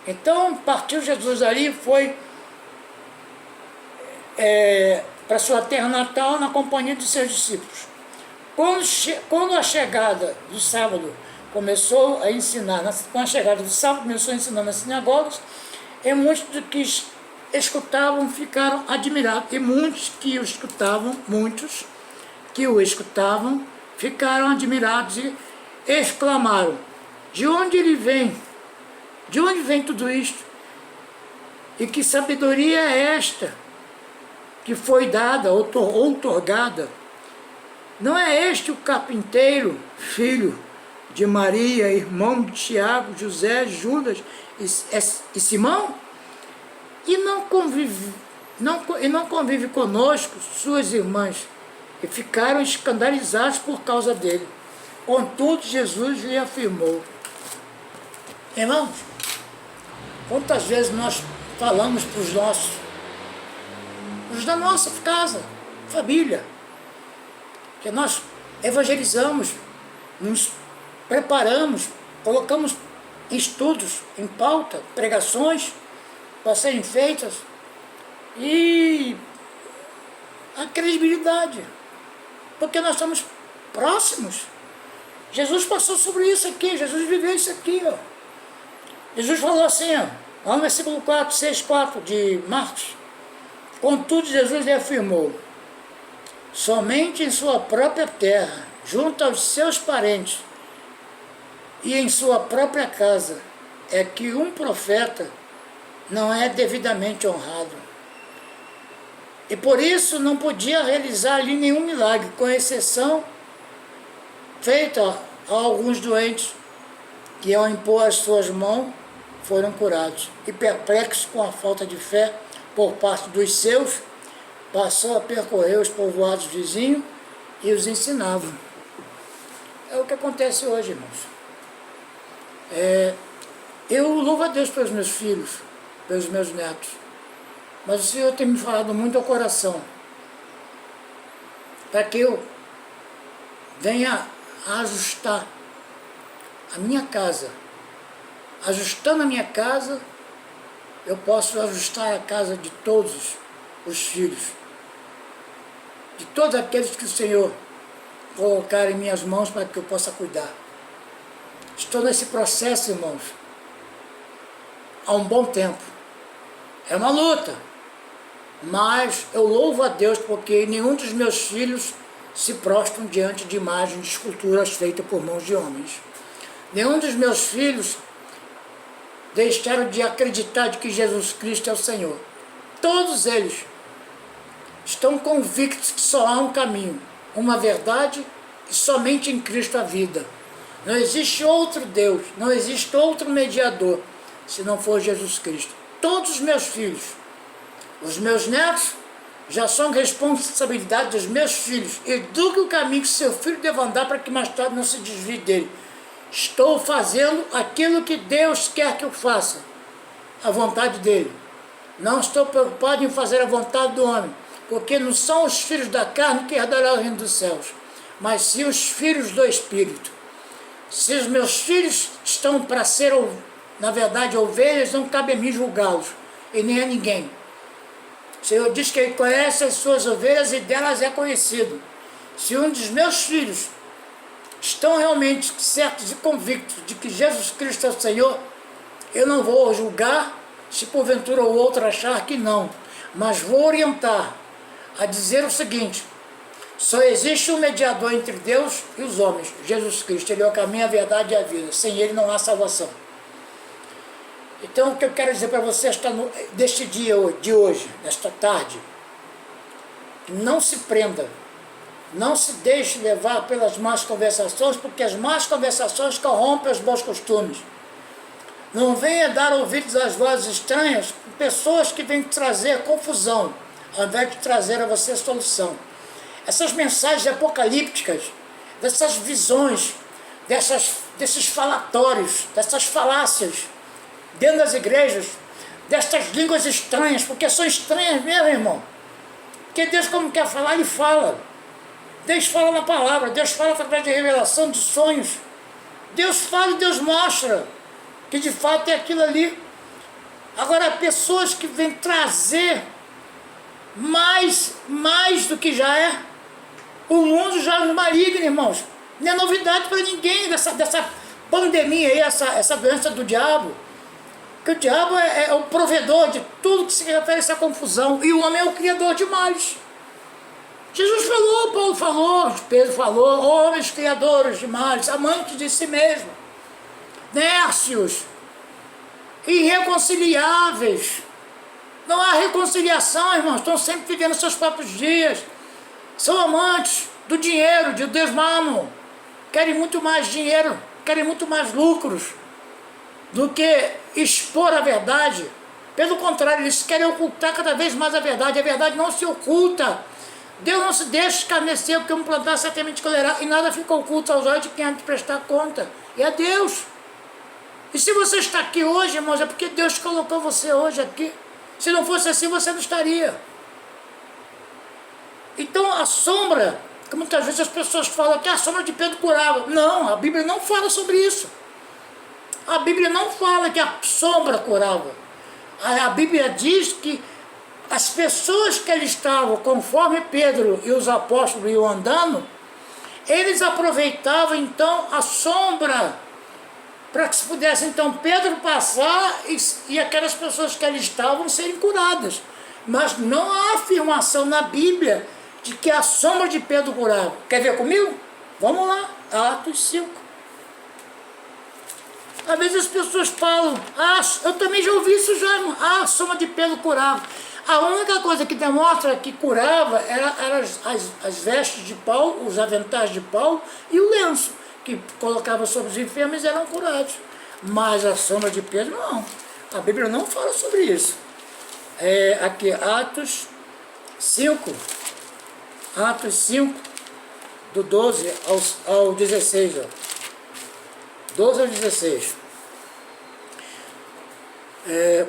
Então partiu Jesus ali e foi para sua terra natal na companhia de seus discípulos. Quando a chegada do sábado começou a ensinar, com a chegada do sábado começou a ensinar nas sinagogas, e muitos que escutavam ficaram admirados, e muitos que o escutavam ficaram admirados e exclamaram: de onde ele vem? De onde vem tudo isto? E que sabedoria é esta? que foi dada ou outorgada. Não é este o carpinteiro, filho de Maria, irmão de Tiago, José, Judas e Simão? E não convive conosco suas irmãs, e ficaram escandalizados por causa dele. Contudo, Jesus lhe afirmou. Irmãos, quantas vezes nós falamos para os da nossa casa, família, que nós evangelizamos, nos preparamos, colocamos estudos em pauta, pregações para serem feitas, e a credibilidade, porque nós estamos próximos. Jesus passou sobre isso aqui, Jesus viveu isso aqui, ó. Jesus falou assim, ó, lá no versículo 4, 6, 4 de Marcos. Contudo, Jesus lhe afirmou: somente em sua própria terra, junto aos seus parentes e em sua própria casa, é que um profeta não é devidamente honrado. E por isso não podia realizar ali nenhum milagre, com exceção feita a alguns doentes, que ao impor as suas mãos foram curados. E perplexo com a falta de fé por parte dos seus, passou a percorrer os povoados vizinhos e os ensinava. É o que acontece hoje, irmãos. Eu louvo a Deus pelos meus filhos, pelos meus netos, mas o Senhor tem me falado muito ao coração, para que eu venha a ajustar a minha casa. Ajustando a minha casa, eu posso ajustar a casa de todos os filhos, de todos aqueles que o Senhor colocar em minhas mãos para que eu possa cuidar. Estou nesse processo, irmãos, há um bom tempo. É uma luta, mas eu louvo a Deus porque nenhum dos meus filhos se prostram diante de imagens de esculturas feitas por mãos de homens. Nenhum dos meus filhos deixaram de acreditar de que Jesus Cristo é o Senhor. Todos eles estão convictos que só há um caminho, uma verdade, e somente em Cristo a vida. Não existe outro Deus, não existe outro mediador, se não for Jesus Cristo. Todos os meus filhos, os meus netos, já são responsabilidade dos meus filhos. Eduque o caminho que seu filho deve andar para que mais tarde não se desvie dele. Estou fazendo aquilo que Deus quer que eu faça, a vontade dele. Não estou preocupado em fazer a vontade do homem, porque não são os filhos da carne que herdarão o reino dos céus, mas sim os filhos do Espírito. Se os meus filhos estão para ser, na verdade, ovelhas, não cabe a mim julgá-los, e nem a ninguém. O Senhor diz que Ele conhece as suas ovelhas e delas é conhecido. Se um dos meus filhos estão realmente certos e convictos de que Jesus Cristo é o Senhor, eu não vou julgar se porventura o outro achar que não, mas vou orientar a dizer o seguinte: só existe um mediador entre Deus e os homens, Jesus Cristo. Ele é o caminho, a verdade e a vida. Sem Ele não há salvação. Então o que eu quero dizer para você deste dia de hoje, nesta tarde: não se prenda, não se deixe levar pelas más conversações, porque as más conversações corrompem os bons costumes. Não venha dar ouvidos às vozes estranhas, pessoas que vêm trazer confusão, ao invés de trazer a você solução. Essas mensagens apocalípticas, dessas visões, desses falatórios, dessas falácias, dentro das igrejas, dessas línguas estranhas, porque são estranhas mesmo, irmão. Porque Deus, como quer falar, Ele fala. Deus fala na palavra, Deus fala através de revelação de sonhos. Deus fala e Deus mostra que de fato é aquilo ali. Agora, pessoas que vêm trazer mais do que já é. O mundo já é maligno, irmãos. Não é novidade para ninguém dessa pandemia aí, essa doença do diabo. Que o diabo é o provedor de tudo que se refere a essa confusão. E o homem é o criador de males. Jesus falou, Paulo falou, Pedro falou: homens criadores de males, amantes de si mesmo, nércios, irreconciliáveis, Não há reconciliação, irmãos, estão sempre vivendo seus próprios dias, são amantes do dinheiro, de Deus Mamon, querem muito mais dinheiro, querem muito mais lucros do que expor a verdade. Pelo contrário, eles querem ocultar cada vez mais a verdade não se oculta. Deus não se deixa escarnecer, porque um plantar certamente colherá, e nada fica oculto aos olhos de quem há de prestar conta, e é Deus. E se você está aqui hoje, irmãos, é porque Deus colocou você hoje aqui. Se não fosse assim, você não estaria. Então a sombra, que muitas vezes as pessoas falam que a sombra de Pedro curava. Não, a Bíblia não fala sobre isso. A Bíblia não fala que a sombra curava. A Bíblia diz que as pessoas que ali estavam, conforme Pedro e os apóstolos iam andando, eles aproveitavam então a sombra para que se pudesse então Pedro passar e aquelas pessoas que ali estavam serem curadas. Mas não há afirmação na Bíblia de que a sombra de Pedro curava. Quer ver comigo? Vamos lá, Atos 5. Às vezes as pessoas falam, eu também já ouvi isso já, irmão. A sombra de Pedro curava. A única coisa que demonstra que curava eram as vestes de Paulo, os aventais de Paulo e o lenço, que colocava sobre os enfermos e eram curados. Mas a sombra de Pedro não. A Bíblia não fala sobre isso. Aqui, Atos 5. Atos 5, do 12 ao 16. Ó. 12 ao 16.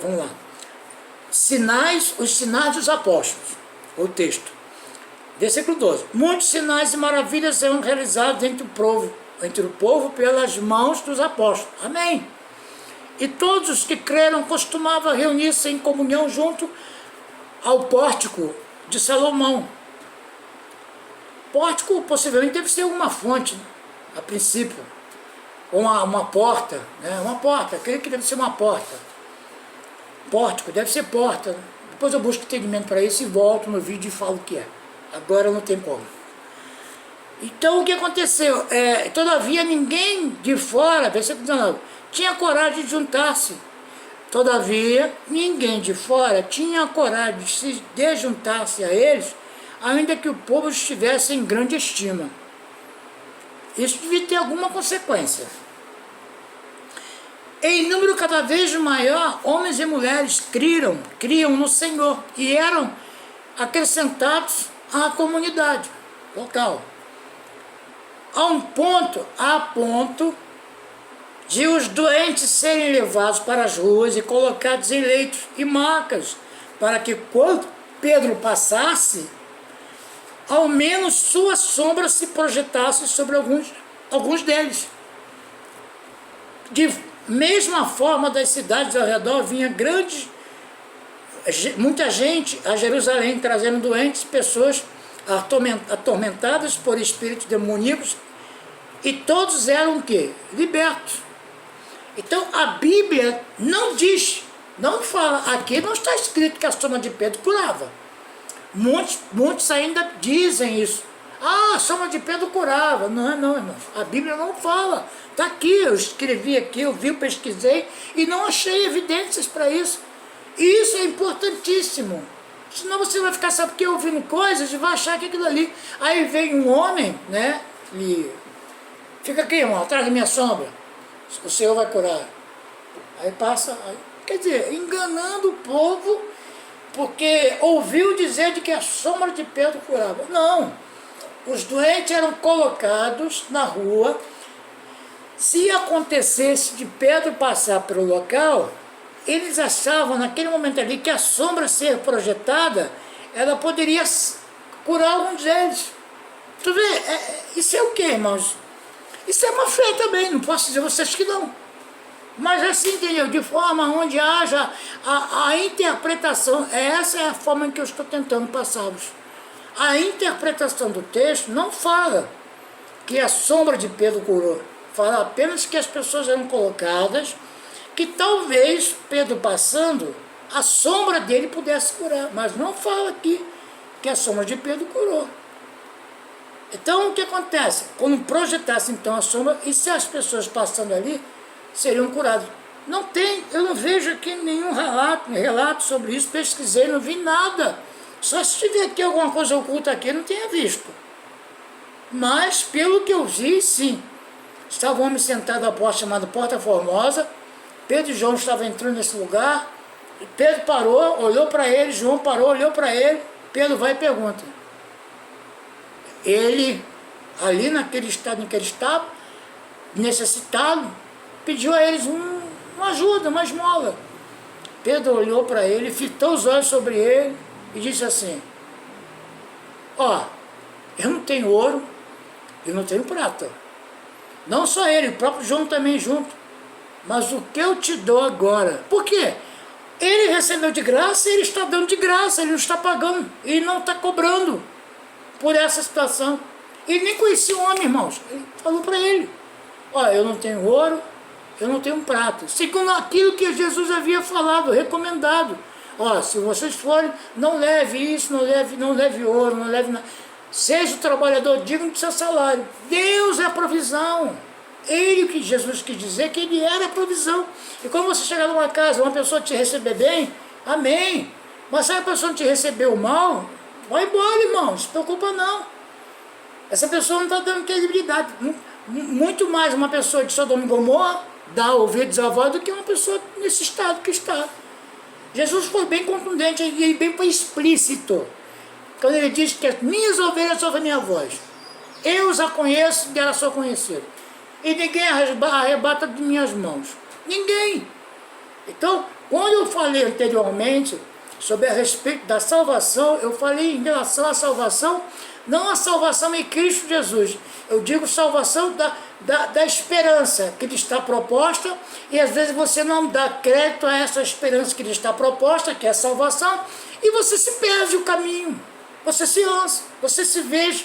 Vamos lá. Os sinais dos apóstolos. O texto. Versículo 12. Muitos sinais e maravilhas serão realizados entre o povo pelas mãos dos apóstolos. Amém. E todos os que creram costumavam reunir-se em comunhão junto ao pórtico de Salomão. Pórtico possivelmente deve ser uma fonte, a princípio. Ou uma porta, né? Uma porta, creio que deve ser uma porta. Pórtico, deve ser porta. Depois eu busco entendimento para isso e volto no vídeo e falo o que é. Agora não tem como. Então o que aconteceu? Todavia ninguém de fora, versículo 19, tinha coragem de juntar-se. Todavia ninguém de fora tinha coragem de juntar-se a eles, ainda que o povo estivesse em grande estima. Isso devia ter alguma consequência. Em número cada vez maior, homens e mulheres criam no Senhor e eram acrescentados à comunidade local. A ponto de os doentes serem levados para as ruas e colocados em leitos e macas, para que quando Pedro passasse, ao menos sua sombra se projetasse sobre alguns deles. De mesma forma, das cidades ao redor vinha muita gente a Jerusalém, trazendo doentes, pessoas atormentadas por espíritos demoníacos, e todos eram o quê? Libertos. Então a Bíblia não diz, não fala, aqui não está escrito que a sombra de Pedro curava. Muitos ainda dizem isso. A sombra de Pedro curava. Não, irmão. A Bíblia não fala. Está aqui, eu escrevi aqui, eu pesquisei e não achei evidências para isso. E isso é importantíssimo. Senão você vai ficar, sabe, porque ouvindo coisas e vai achar que aquilo ali. Aí vem um homem, né? E fica aqui, irmão, atrás da minha sombra. O Senhor vai curar. Aí passa, quer dizer, enganando o povo, porque ouviu dizer de que a sombra de Pedro curava. Não. Os doentes eram colocados na rua. Se acontecesse de Pedro passar pelo local, eles achavam naquele momento ali que a sombra ser projetada, ela poderia curar alguns deles. Tu vê, isso é o que, irmãos? Isso é uma fé também, não posso dizer a vocês que não. Mas assim, entendeu? De forma onde haja a interpretação, essa é a forma em que eu estou tentando passá-los. A interpretação do texto não fala que a sombra de Pedro curou. Fala apenas que as pessoas eram colocadas, que talvez Pedro passando, a sombra dele pudesse curar. Mas não fala aqui que a sombra de Pedro curou. Então o que acontece? Quando projetasse então a sombra, e se as pessoas passando ali, seriam curadas. Não tem, eu não vejo aqui nenhum relato sobre isso, pesquisei, não vi nada. Só se tiver aqui alguma coisa oculta aqui, eu não tenha visto. Mas, pelo que eu vi, sim. Estava um homem sentado à porta chamada Porta Formosa, Pedro e João estavam entrando nesse lugar, Pedro parou, olhou para ele, João parou, olhou para ele, Pedro vai e pergunta. Ele, ali naquele estado em que ele estava, necessitado, pediu a eles uma ajuda, uma esmola. Pedro olhou para ele, fitou os olhos sobre ele e disse assim, ó, eu não tenho ouro, eu não tenho prata. Não só ele, o próprio João também junto. Mas o que eu te dou agora? Por quê? Ele recebeu de graça, ele está dando de graça, ele não está pagando, ele não está cobrando por essa situação. Ele nem conhecia o homem, irmãos. Ele falou para ele, ó, eu não tenho ouro, eu não tenho prata. Segundo aquilo que Jesus havia falado, recomendado. Ó, se vocês forem, não leve isso, não leve ouro, não leve nada. Seja o trabalhador digno do seu salário. Deus é a provisão. Ele que Jesus quis dizer que ele era a provisão. E quando você chegar numa casa, uma pessoa te receber bem, amém. Mas se a pessoa te recebeu mal, vai embora, irmão, não se preocupa não. Essa pessoa não está dando credibilidade. Muito mais uma pessoa de Sodoma e Gomorra dá ouvidos à voz do que uma pessoa nesse estado que está. Jesus foi bem contundente e bem explícito. Quando ele diz que as minhas ovelhas ouvem a minha voz, eu os a conheço e elas são conhecidas. E ninguém arrebata de minhas mãos. Ninguém. Então, quando eu falei anteriormente sobre a respeito da salvação, eu falei em relação à salvação, não a salvação em Cristo Jesus. Eu digo salvação da esperança que lhe está proposta, e às vezes você não dá crédito a essa esperança que lhe está proposta, que é a salvação, e você se perde o caminho. Você se lança, você se veja,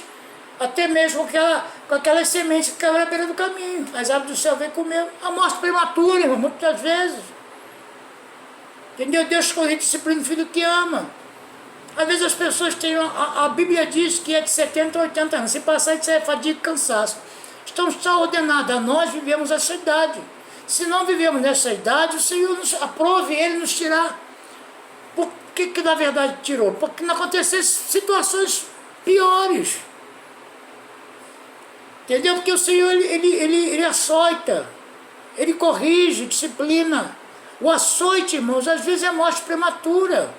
até mesmo com aquelas sementes que caem na beira do caminho. As aves do céu vêm comer. A morte prematura, irmão, muitas vezes. Entendeu? Deus corrige disciplina do filho que ama. Às vezes as pessoas têm... A Bíblia diz que é de 70 a 80 anos. Se passar isso é fadiga e cansaço. Estamos só ordenados. A nós vivemos essa idade. Se não vivemos nessa idade, o Senhor nos aprove Ele nos tirar. Por que na verdade tirou? Porque não acontecessem situações piores. Entendeu? Porque o Senhor, ele açoita, ele corrige, disciplina. O açoite, irmãos, às vezes é morte prematura.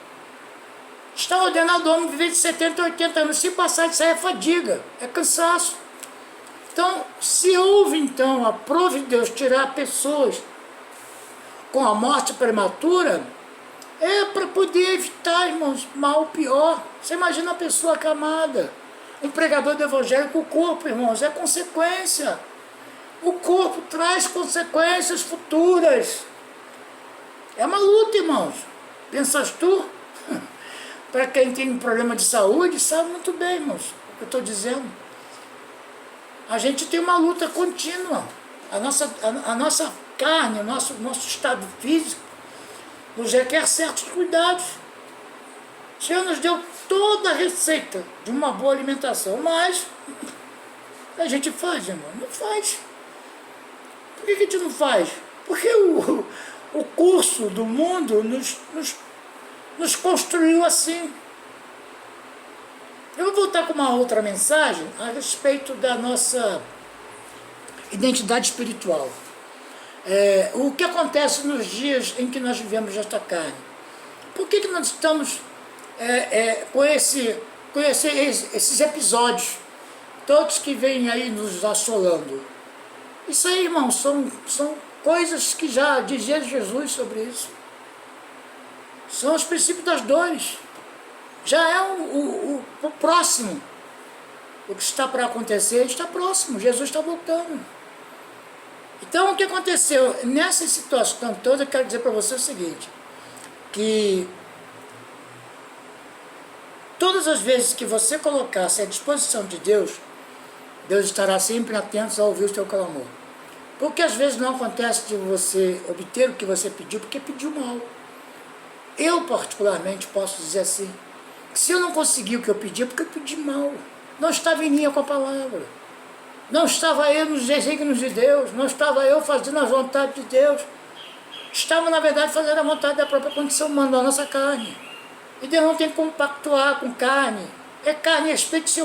Está ordenado o homem viver de 70 a 80 anos. Se passar disso aí é fadiga, é cansaço. Então, se houve então a prova de Deus tirar pessoas com a morte prematura, é para poder evitar, irmãos, mal pior. Você imagina a pessoa acamada. Um pregador do evangelho com o corpo, irmãos, é consequência. O corpo traz consequências futuras. É uma luta, irmãos. Pensas tu? Para quem tem um problema de saúde, sabe muito bem, irmãos, o que eu estou dizendo. A gente tem uma luta contínua. A nossa carne, o nosso estado físico, nos requer certos cuidados. O Senhor nos deu toda a receita de uma boa alimentação, mas a gente faz, irmão, não faz. Por que a gente não faz? Porque o curso do mundo nos construiu assim. Eu vou voltar com uma outra mensagem a respeito da nossa identidade espiritual. O que acontece nos dias em que nós vivemos esta carne? Por que nós estamos com esses episódios, todos que vêm aí nos assolando? Isso aí, irmão, são coisas que já dizia Jesus sobre isso. São os princípios das dores. Já é o próximo. O que está para acontecer está próximo. Jesus está voltando. Então, o que aconteceu? Nessa situação toda, eu quero dizer para você o seguinte, que todas as vezes que você colocar-se à disposição de Deus, Deus estará sempre atento a ouvir o seu clamor. Porque às vezes não acontece de você obter o que você pediu, porque pediu mal. Eu, particularmente, posso dizer assim, que se eu não consegui o que eu pedi, é porque eu pedi mal. Não estava em linha com a palavra. Não estava eu nos desígnios de Deus, não estava eu fazendo a vontade de Deus. estamos, na verdade, fazendo a vontade da própria condição humana, da nossa carne. E Deus não tem como pactuar com carne. É carne, é espírito, seu